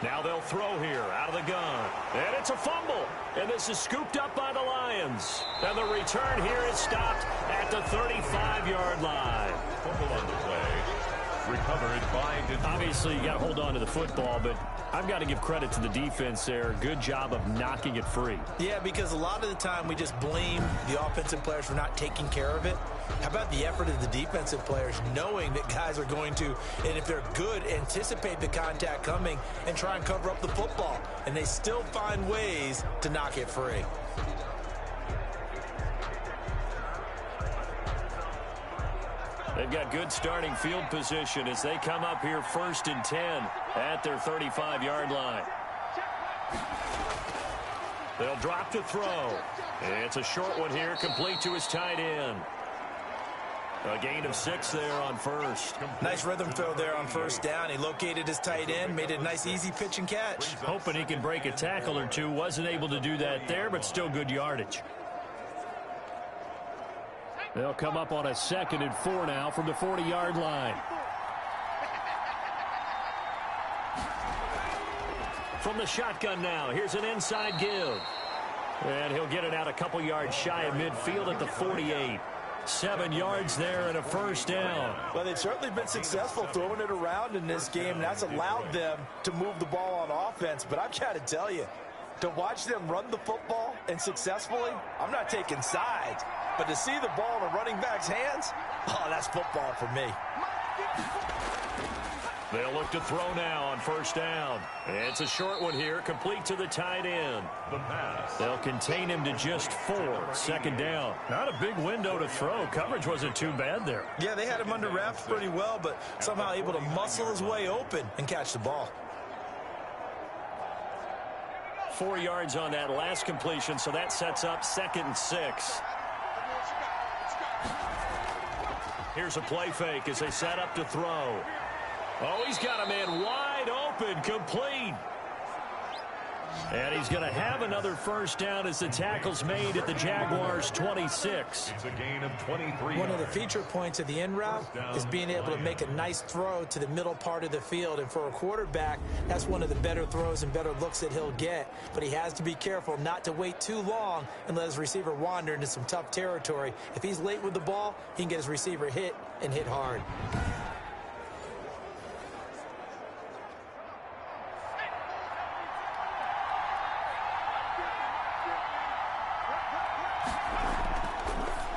Now they'll throw here out of the gun. And it's a fumble. And this is scooped up by the Lions. And the return here is stopped at the 35-yard line. Fumble on the play. Recovered by Detroit. Obviously, you got to hold on to the football, but I've got to give credit to the defense there. Good job of knocking it free. Yeah, because a lot of the time we just blame the offensive players for not taking care of it. How about the effort of the defensive players knowing that guys are going to, and if they're good, anticipate the contact coming and try and cover up the football. And they still find ways to knock it free. They've got good starting field position as they come up here 1st and 10 at their 35-yard line. They'll drop to throw. It's a short one here, complete to his tight end. A gain of 6 there on 1st. Nice rhythm throw there on 1st down. He located his tight end, made it a nice easy pitch and catch. Hoping he can break a tackle or two. Wasn't able to do that there, but still good yardage. They'll come up on a 2nd and 4 now from the 40-yard line. From the shotgun now, here's an inside give. And he'll get it out a couple yards shy of midfield at the 48. 7 yards there and a first down. Well, they've certainly been successful throwing it around in this game. That's allowed them to move the ball on offense. But I've got to tell you, to watch them run the football and successfully, I'm not taking sides. But to see the ball in a running back's hands, oh, that's football for me. They'll look to throw now on 1st down. It's a short one here, complete to the tight end. The pass. They'll contain him to just 4. 2nd down. Not a big window to throw. Coverage wasn't too bad there. Yeah, they had him under wraps pretty well, but somehow able to muscle his way open and catch the ball. 4 yards on that last completion, so that sets up 2nd and 6. Here's a play fake as they set up to throw. Oh, he's got a man wide open, complete. And he's going to have another first down as the tackle's made at the Jaguars' 26. It's a gain of 23. One of the feature points of the in route is being able to make a nice throw to the middle part of the field. And for a quarterback, that's one of the better throws and better looks that he'll get. But he has to be careful not to wait too long and let his receiver wander into some tough territory. If he's late with the ball, he can get his receiver hit and hit hard.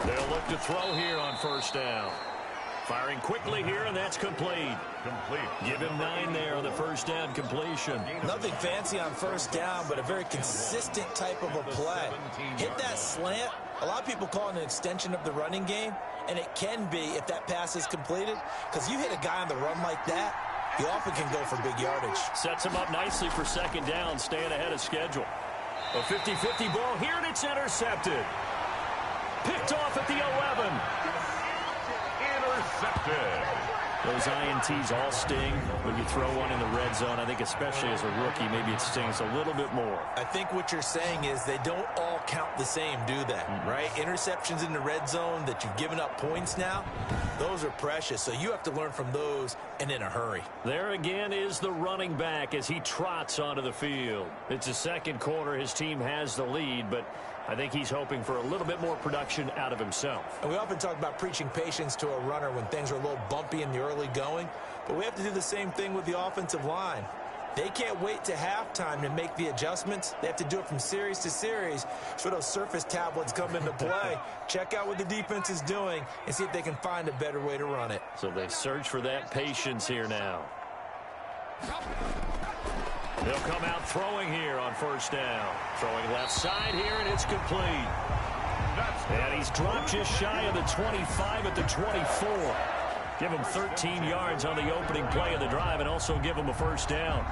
They'll look to throw here on 1st down. Firing quickly here, and that's complete. Give him 9 there on the 1st down completion. Nothing fancy on 1st down, but a very consistent type of a play. Hit that slant. A lot of people call it an extension of the running game, and it can be if that pass is completed, because you hit a guy on the run like that, he often can go for big yardage. Sets him up nicely for second down, staying ahead of schedule. A 50-50 ball here, and it's intercepted. Picked off at the 11. Intercepted. Those INTs all sting when you throw one in the red zone. I think especially as a rookie, maybe it stings a little bit more. I think what you're saying is they don't all count the same, do they? Right? Interceptions in the red zone that you've given up points now, those are precious. So you have to learn from those and in a hurry. There again is the running back as he trots onto the field. It's a second quarter. His team has the lead, but I think he's hoping for a little bit more production out of himself. And we often talk about preaching patience to a runner when things are a little bumpy in the early going, but we have to do the same thing with the offensive line. They can't wait to halftime to make the adjustments. They have to do it from series to series so those surface tablets come into play. Check out what the defense is doing and see if they can find a better way to run it. So they search for that patience here now. They'll come out throwing here on first down. Throwing left side here, and it's complete. And he's dropped just shy of the 25 at the 24. Give him 13 yards on the opening play of the drive and also give him a first down.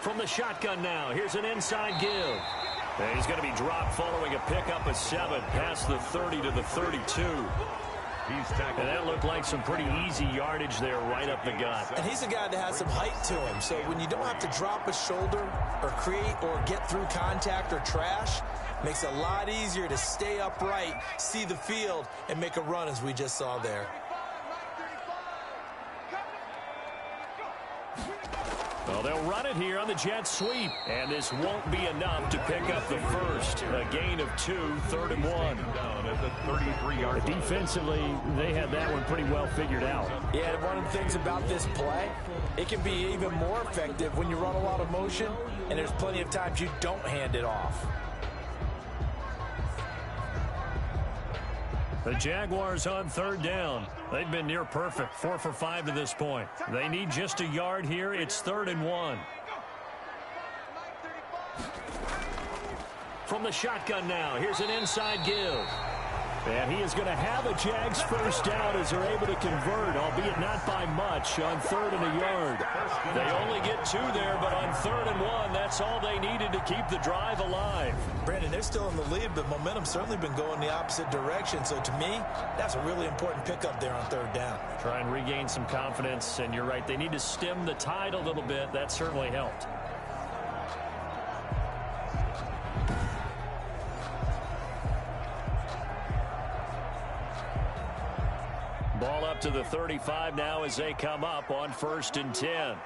From the shotgun now, here's an inside give. And he's going to be dropped following a pickup of 7 past the 30 to the 32. And that looked like some pretty easy yardage there right up the gut. And he's a guy that has some height to him. So when you don't have to drop a shoulder or create or get through contact or trash, makes it a lot easier to stay upright, see the field, and make a run as we just saw there. Well, they'll run it here on the jet sweep. And this won't be enough to pick up the first. A gain of 2, 3rd and 1. Down at the 33-yard line. Defensively, they had that one pretty well figured out. Yeah, and one of the things about this play, it can be even more effective when you run a lot of motion, and there's plenty of times you don't hand it off. The Jaguars on 3rd down. They've been near perfect, 4 for 5 to this point. They need just a yard here. It's 3rd and 1. From the shotgun now, here's an inside give. And he is going to have a Jags first down as they're able to convert, albeit not by much, on 3rd and a yard. They only get 2 there, but on 3rd and 1, that's all they needed to keep the drive alive. Brandon, they're still in the lead, but momentum's certainly been going the opposite direction. So to me, that's a really important pickup there on 3rd down. Try and regain some confidence, and you're right, they need to stem the tide a little bit. That certainly helped. Ball up to the 35 now as they come up on 1st and 10.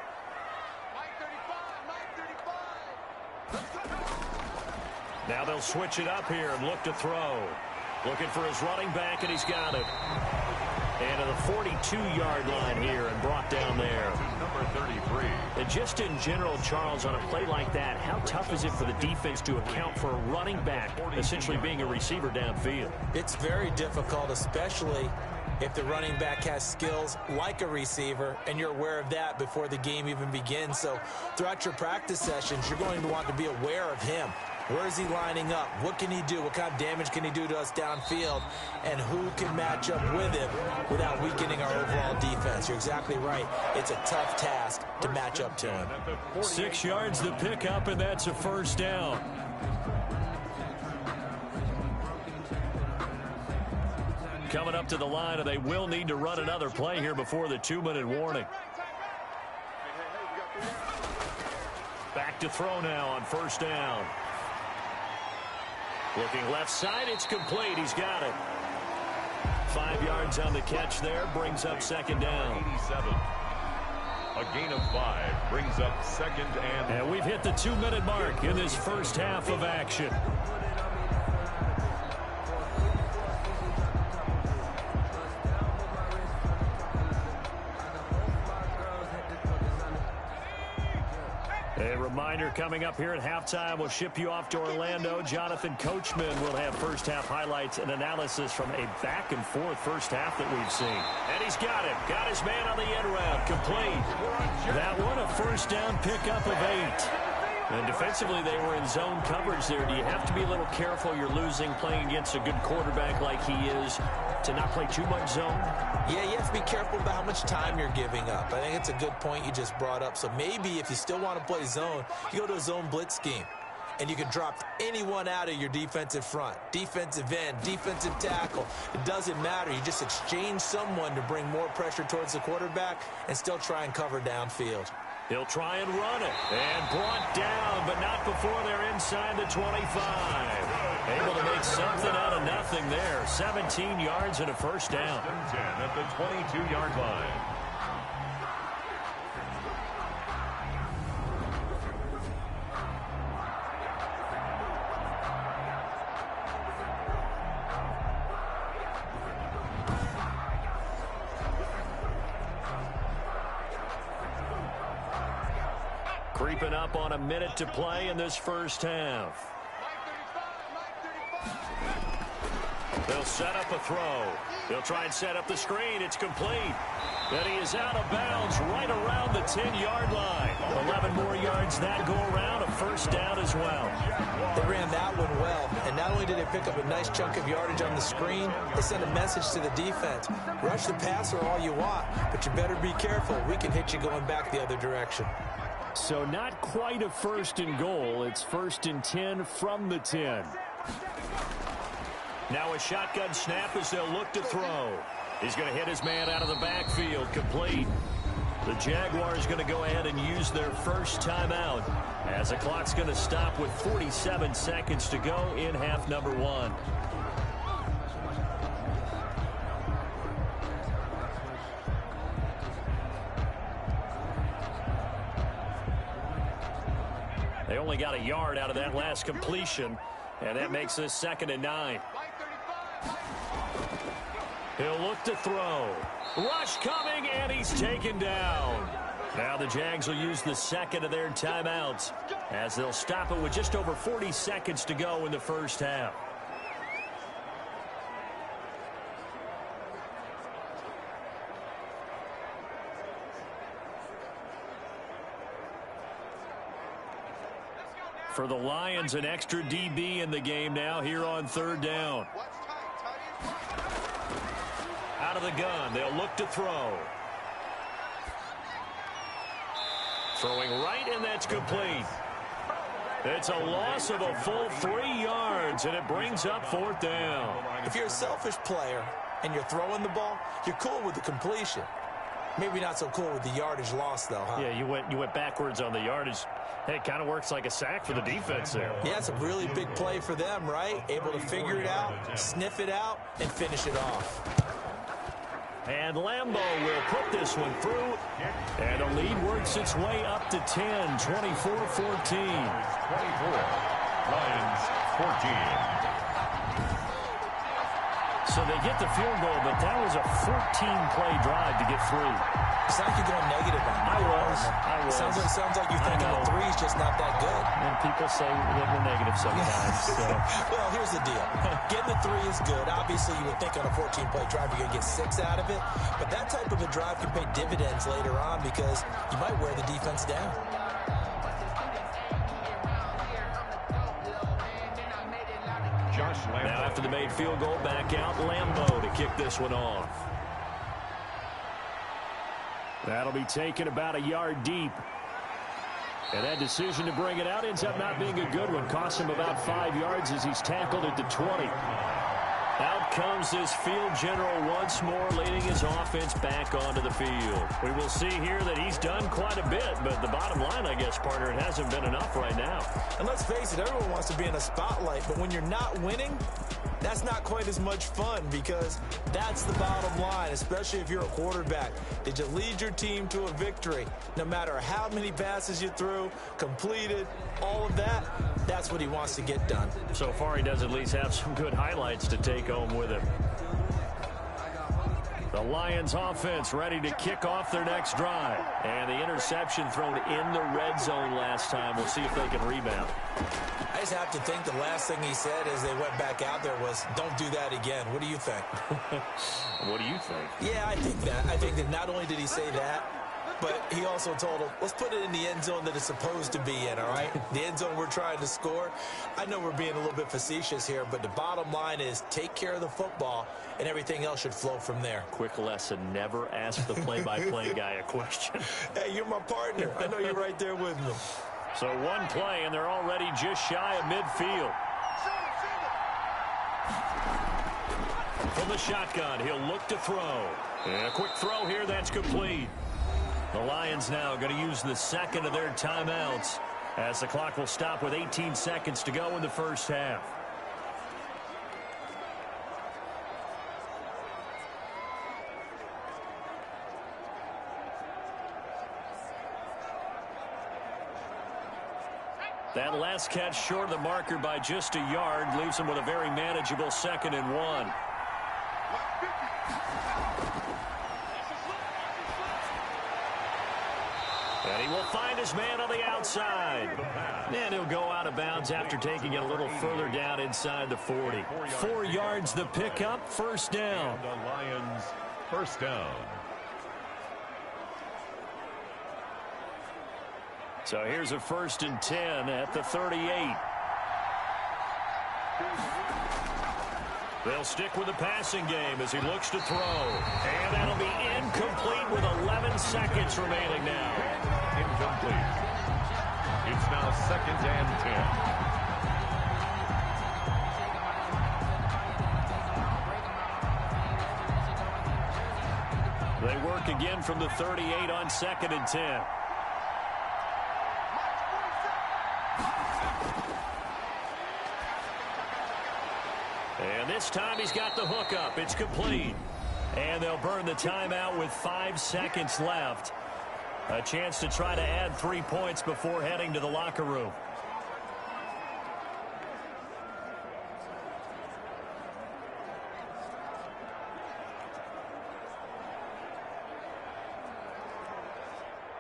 Now they'll switch it up here and look to throw. Looking for his running back, and he's got it. And to the 42-yard line here and brought down there. Number 33. And just in general, Charles, on a play like that, how tough is it for the defense to account for a running back essentially being a receiver downfield? It's very difficult, especially if the running back has skills like a receiver, and you're aware of that before the game even begins. So throughout your practice sessions, you're going to want to be aware of him. Where is he lining up? What can he do? What kind of damage can he do to us downfield? And who can match up with him without weakening our overall defense? You're exactly right. It's a tough task to match up to him. 6 yards to pick up, and that's a first down. Coming up to the line, and they will need to run another play here before the 2-minute warning. Back to throw now on 1st down. Looking left side, it's complete. He's got it. 5 yards on the catch there, brings up 2nd down. 87. A gain of 5 brings up 2nd and... And we've hit the 2-minute mark in this first half of action. A reminder coming up here at halftime, we'll ship you off to Orlando. Jonathan Coachman will have first half highlights and analysis from a back and forth first half that we've seen. And he's got him. Got his man on the end route. Complete. That one a first down pickup of 8. And defensively, they were in zone coverage there. Do you have to be a little careful? You're losing playing against a good quarterback like he is to not play too much zone? Yeah, you have to be careful about how much time you're giving up. I think it's a good point you just brought up. So maybe if you still want to play zone, you go to a zone blitz scheme. And you can drop anyone out of your defensive front. Defensive end, defensive tackle. It doesn't matter. You just exchange someone to bring more pressure towards the quarterback and still try and cover downfield. He'll try and run it. And brought down, but not before they're inside the 25. Able to make something out of nothing there. 17 yards and a first down. 10 at the 22-yard line. Creeping up on a minute to play in this first half. They'll set up a throw. They'll try and set up the screen. It's complete. And he is out of bounds right around the 10-yard line. 11 more yards that go around. A first down as well. They ran that one well. And not only did they pick up a nice chunk of yardage on the screen, they sent a message to the defense. Rush the passer all you want, but you better be careful. We can hit you going back the other direction. So not quite a first and goal. It's first and 10 from the 10. Now a shotgun snap as they'll look to throw. He's going to hit his man out of the backfield. Complete. The Jaguars going to go ahead and use their first timeout as the clock's going to stop with 47 seconds to go in half number one. They only got a yard out of that last completion, and that makes this 2nd and 9. He'll look to throw. Rush coming, and he's taken down. Now the Jags will use the second of their timeouts as they'll stop it with just over 40 seconds to go in the first half. For the Lions, an extra DB in the game now here on 3rd down. Out of the gun, they'll look to throw. Throwing right, and that's complete. It's a loss of a full 3 yards, and it brings up 4th down. If you're a selfish player and you're throwing the ball, you're cool with the completion. Maybe not so cool with the yardage loss, though, huh? Yeah, you went backwards on the yardage. Hey, it kind of works like a sack for the defense there. Yeah, it's a really big play for them, right? Able to figure it out, sniff it out, and finish it off. And Lambeau will put this one through. And the lead works its way up to 10, 24-14. 24. Lions 14. So they get the field goal, but that was a 14-play drive to get through. It's like you're going negative on me. I was. Sounds like you're thinking the three's just not that good. And people say that we're negative sometimes. So. Well, here's the deal. Getting the three is good. Obviously, you would think on a 14-play drive you're going to get 6 out of it. But that type of a drive can pay dividends later on because you might wear the defense down. Now after the made field goal, back out Lambeau to kick this one off. That'll be taken about a yard deep. And that decision to bring it out ends up not being a good one. Costs him about 5 yards as he's tackled at the 20. Out comes this field general once more, leading his offense back onto the field. We will see here that he's done quite a bit, but the bottom line, I guess, partner, it hasn't been enough right now. And let's face it, everyone wants to be in a spotlight, but when you're not winning, that's not quite as much fun because that's the bottom line, especially if you're a quarterback. Did you lead your team to a victory? No matter how many passes you threw, completed, all of that, that's what he wants to get done. So far, he does at least have some good highlights to take home with him. The Lions offense ready to kick off their next drive. And the interception thrown in the red zone last time. We'll see if they can rebound. I just have to think the last thing he said as they went back out there was, don't do that again. What do you think? What do you think? Yeah, I think that. I think that not only did he say that, but he also told him, let's put it in the end zone that it's supposed to be in, all right? The end zone we're trying to score. I know we're being a little bit facetious here, but the bottom line is take care of the football, and everything else should flow from there. Quick lesson, never ask the play-by-play guy a question. Hey, you're my partner. I know you're right there with me. So one play, and they're already just shy of midfield. From the shotgun, he'll look to throw. And a quick throw here, that's complete. The Lions now going to use the second of their timeouts as the clock will stop with 18 seconds to go in the first half. That last catch short of the marker by just a yard leaves him with a very manageable 2nd and 1. And he will find his man on the outside. And he'll go out of bounds after taking it a little further down inside the 40. 4 yards the pickup, first down. The Lions, first down. So here's a 1st and 10 at the 38. They'll stick with the passing game as he looks to throw. And that'll be incomplete with 11 seconds remaining now. Incomplete. It's now 2nd and 10. They work again from the 38 on 2nd and 10. And this time he's got the hook up. It's complete. And they'll burn the timeout with 5 seconds left. A chance to try to add 3 points before heading to the locker room.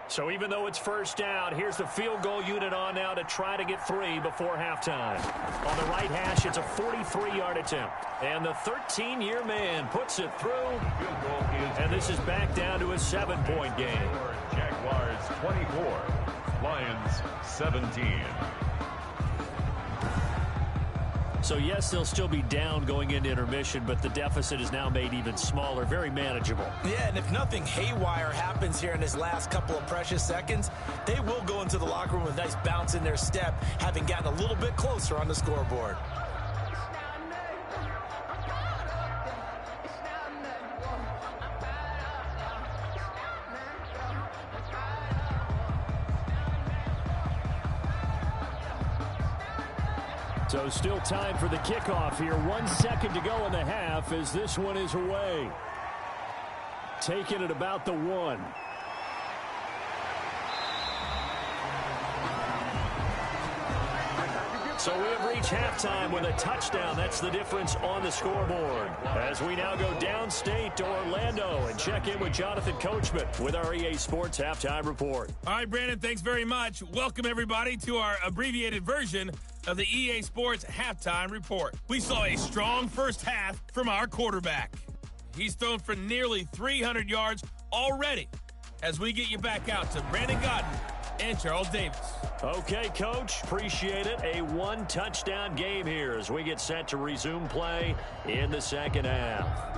So even though it's first down, here's the field goal unit on now to try to get 3 before halftime. On the right hash, it's a 43-yard attempt. And the 13-year man puts it through. And this is back down to a 7-point game. Jaguars 24, Lions 17. So, yes, they'll still be down going into intermission, but the deficit is now made even smaller, very manageable. Yeah, and if nothing haywire happens here in this last couple of precious seconds, they will go into the locker room with a nice bounce in their step, having gotten a little bit closer on the scoreboard. So still time for the kickoff here. 1 second to go in the half as this one is away. Taking it about the 1. So we have reached halftime with a touchdown. That's the difference on the scoreboard. As we now go downstate to Orlando and check in with Jonathan Coachman with our EA Sports Halftime Report. All right, Brandon, thanks very much. Welcome, everybody, to our abbreviated version of the EA Sports Halftime Report. We saw a strong first half from our quarterback. He's thrown for nearly 300 yards already as we get you back out to Brandon Godden and Charles Davis. Okay, Coach, appreciate it. A 1-touchdown game here as we get set to resume play in the second half.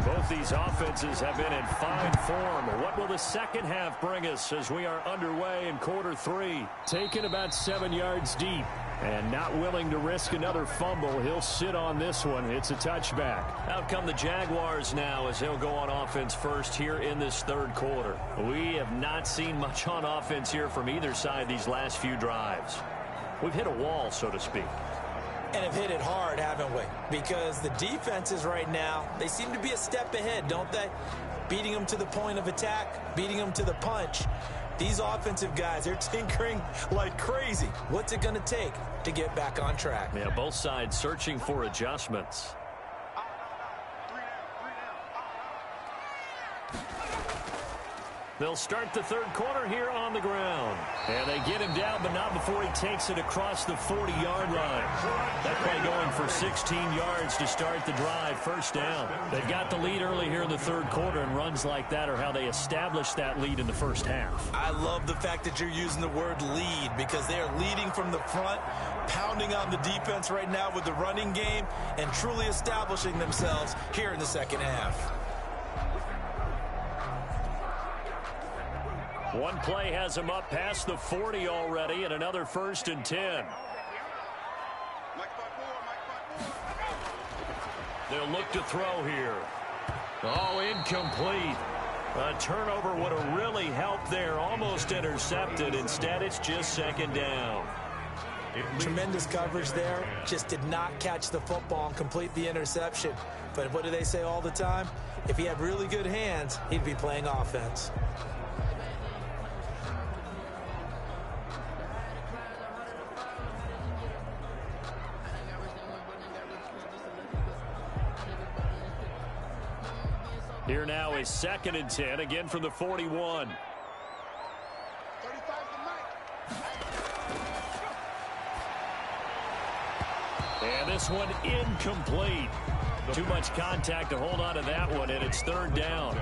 Both these offenses have been in fine form. What will the second half bring us as we are underway in quarter 3? Taken about 7 yards deep and not willing to risk another fumble. He'll sit on this one. It's a touchback. Out come the Jaguars now as they'll go on offense first here in this third quarter. We have not seen much on offense here from either side these last few drives. We've hit a wall, so to speak. And have hit it hard, haven't we? Because the defenses right now, they seem to be a step ahead, don't they? Beating them to the point of attack, beating them to the punch. These offensive guys, they're tinkering like crazy. What's it going to take to get back on track? Yeah, both sides searching for adjustments. They'll start the third quarter here on the ground. And they get him down, but not before he takes it across the 40-yard line. That play going for 16 yards to start the drive. First down. They've got the lead early here in the third quarter, and runs like that are how they establish that lead in the first half. I love the fact that you're using the word lead, because they are leading from the front, pounding on the defense right now with the running game, and truly establishing themselves here in the second half. One play has him up past the 40 already, and another 1st and 10. They'll look to throw here. Oh, incomplete. A turnover would have really helped there. Almost intercepted. Instead, it's just second down. Tremendous coverage there. Just did not catch the football and complete the interception. But what do they say all the time? If he had really good hands, he'd be playing offense. Here now is 2nd and 10, again from the 41. And this one incomplete. Too much contact to hold on to that one, and it's 3rd down.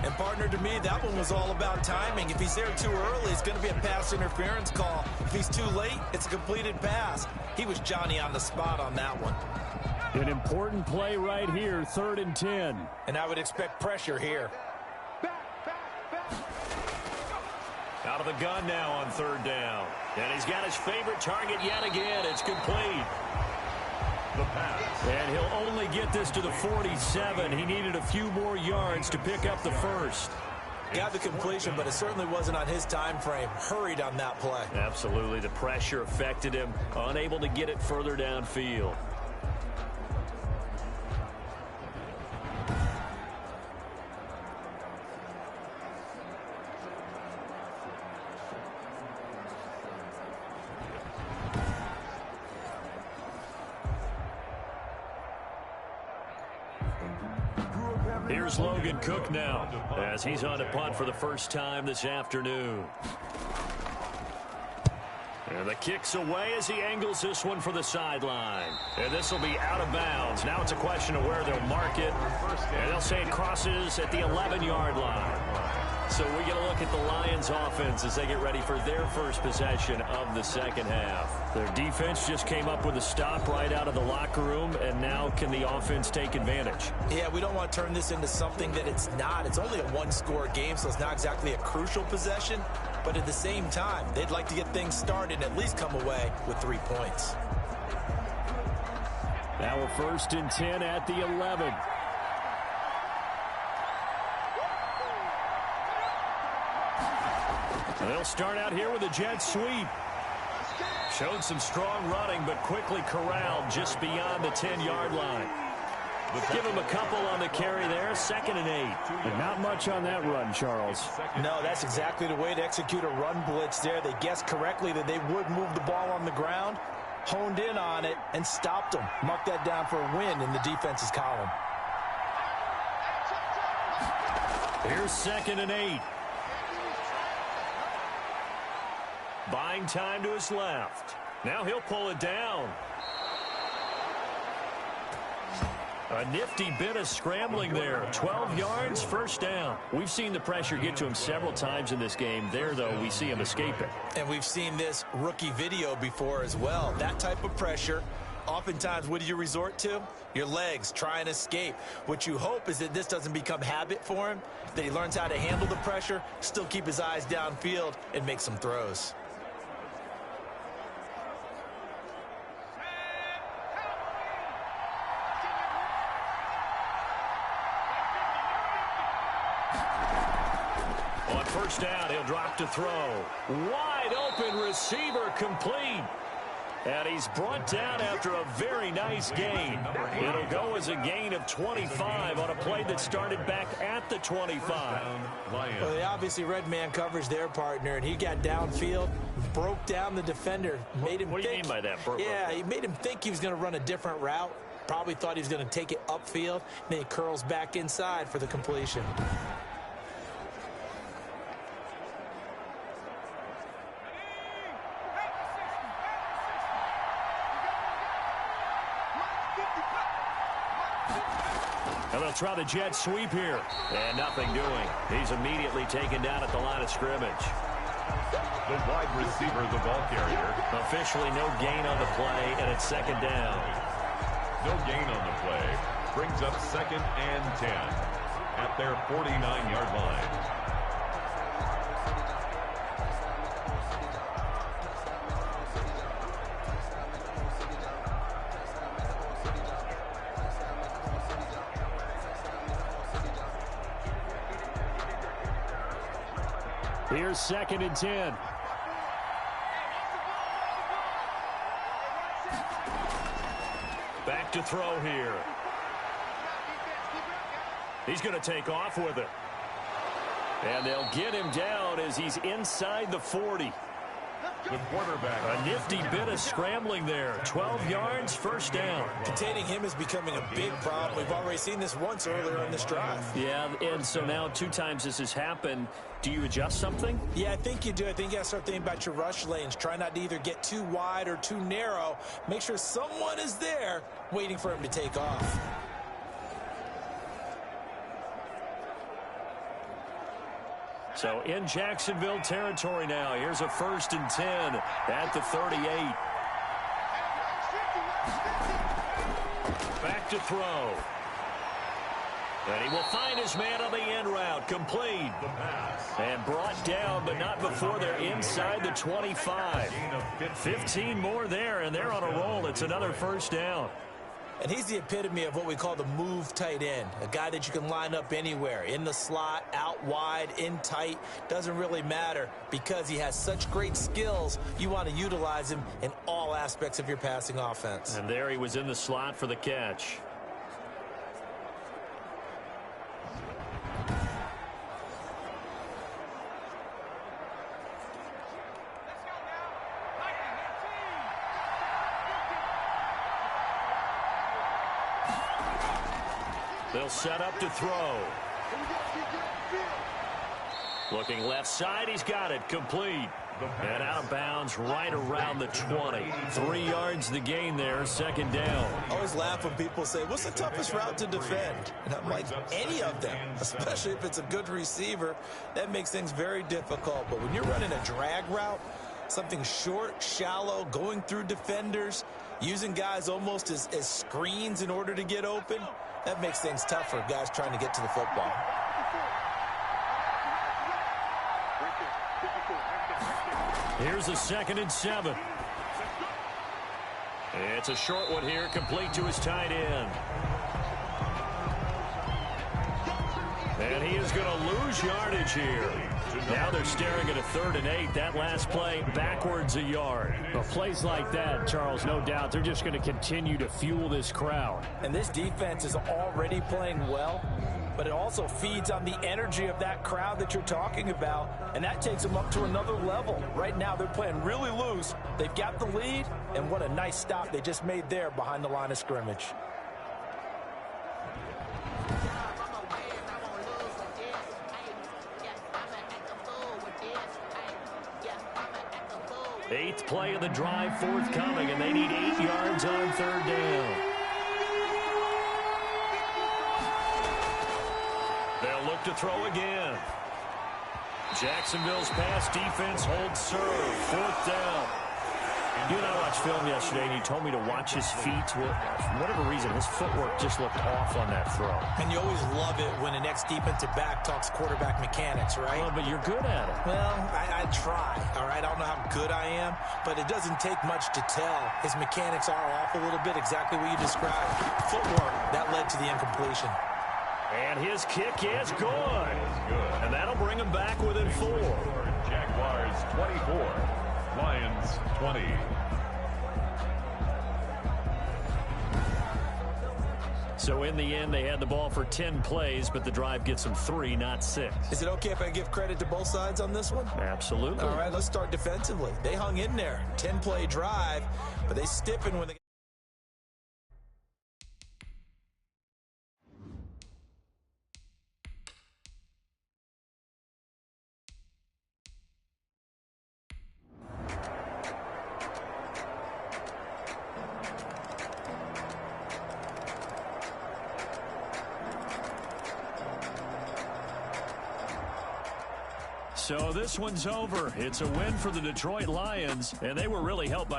And partner, to me, that one was all about timing. If he's there too early, it's going to be a pass interference call. If he's too late, it's a completed pass. He was Johnny on the spot on that one. An important play right here, 3rd and 10. And I would expect pressure here. Out of the gun now on 3rd down. And he's got his favorite target yet again. It's complete. The pass. And he'll only get this to the 47. He needed a few more yards to pick up the first. Got the completion, but it certainly wasn't on his time frame. Hurried on that play. Absolutely. The pressure affected him. Unable to get it further downfield. Here's Logan Cook now, as he's on a punt for the first time this afternoon. And the kick's away as he angles this one for the sideline. And this will be out of bounds. Now it's a question of where they'll mark it. And they'll say it crosses at the 11-yard line. So we get a look at the Lions offense as they get ready for their first possession of the second half. Their defense just came up with a stop right out of the locker room, and now can the offense take advantage? Yeah, we don't want to turn this into something that it's not. It's only a one-score game, so it's not exactly a crucial possession. But at the same time, they'd like to get things started and at least come away with 3 points. Now a 1st and 10 at the 11. They'll start out here with a jet sweep. Showed some strong running, but quickly corralled just beyond the 10-yard line. Give him a couple on the carry there, 2nd and 8. And not much on that run, Charles. No, that's exactly the way to execute a run blitz there. They guessed correctly that they would move the ball on the ground, honed in on it, and stopped them. Mark that down for a win in the defense's column. Here's 2nd and 8. Buying time to his left. Now he'll pull it down. A nifty bit of scrambling there. 12 yards, 1st down. We've seen the pressure get to him several times in this game. There, though, we see him escape it. And we've seen this rookie video before as well. That type of pressure, oftentimes, what do you resort to? Your legs, try and escape. What you hope is that this doesn't become habit for him, that he learns how to handle the pressure, still keep his eyes downfield, and make some throws. First down, he'll drop to throw. Wide open receiver complete. And he's brought down after a very nice gain. It'll go as a gain of 25 on a play that started back at the 25. Well, they obviously read man coverage their partner, and he got downfield, broke down the defender, made him What do you mean by that? Yeah, he made him think he was going to run a different route. Probably thought he was going to take it upfield, and then he curls back inside for the completion. And they'll try the jet sweep here. And nothing doing. He's immediately taken down at the line of scrimmage. The wide receiver, the ball carrier. Officially no gain on the play, and it's second down. No gain on the play. Brings up 2nd and 10 at their 49-yard line. Here's 2nd and 10. Back to throw here. He's going to take off with it. And they'll get him down as he's inside the 40. The quarterback. A nifty bit of scrambling there. 12 yards, first down. Containing him is becoming a big problem. We've already seen this once earlier in this drive. Yeah, and so now 2 times this has happened. Do you adjust something? Yeah, I think you do. I think you got to start thinking about your rush lanes. Try not to either get too wide or too narrow. Make sure someone is there waiting for him to take off. So in Jacksonville territory now. Here's a 1st and 10 at the 38. Back to throw. And he will find his man on the end route. Complete. And brought down, but not before they're inside the 25. 15 more there, and they're on a roll. It's another first down. And he's the epitome of what we call the move tight end, a guy that you can line up anywhere, in the slot, out wide, in tight, doesn't really matter because he has such great skills. You want to utilize him in all aspects of your passing offense. And there he was in the slot for the catch. They'll set up to throw. Looking left side, he's got it. Complete. And out of bounds right around the 20. 3 yards the gain there, second down. I always laugh when people say, what's the toughest route to defend? And I'm like, any of them, especially if it's a good receiver. That makes things very difficult. But when you're running a drag route, something short, shallow, going through defenders, using guys almost as screens in order to get open, that makes things tough for guys trying to get to the football. Here's a 2nd and 7. It's a short one here, complete to his tight end. And he is going to lose yardage here. Now they're staring at a 3rd and 8. That last play backwards a yard. Well, plays like that, Charles, no doubt, they're just going to continue to fuel this crowd. And this defense is already playing well, but it also feeds on the energy of that crowd that you're talking about, and that takes them up to another level. Right now, they're playing really loose. They've got the lead, and what a nice stop they just made there behind the line of scrimmage. Eighth play of the drive forthcoming, and they need 8 yards on 3rd down. They'll look to throw again. Jacksonville's pass defense holds serve. 4th down. You and I watched film yesterday, and you told me to watch his feet. For whatever reason, his footwork just looked off on that throw. And you always love it when an ex-defensive back talks quarterback mechanics, right? Well, but you're good at it. Well, I try, all right? I don't know how good I am, but it doesn't take much to tell. His mechanics are off a little bit, exactly what you described. Footwork, that led to the incompletion. And his kick is good. And that'll bring him back within 4. Jaguars 24, Lions 20. So in the end, they had the ball for 10 plays, but the drive gets them 3, not 6. Is it okay if I give credit to both sides on this one? Absolutely. All right, let's start defensively. They hung in there. 10-play drive, but they stiffened when they... So this one's over. It's a win for the Detroit Lions, and they were really helped by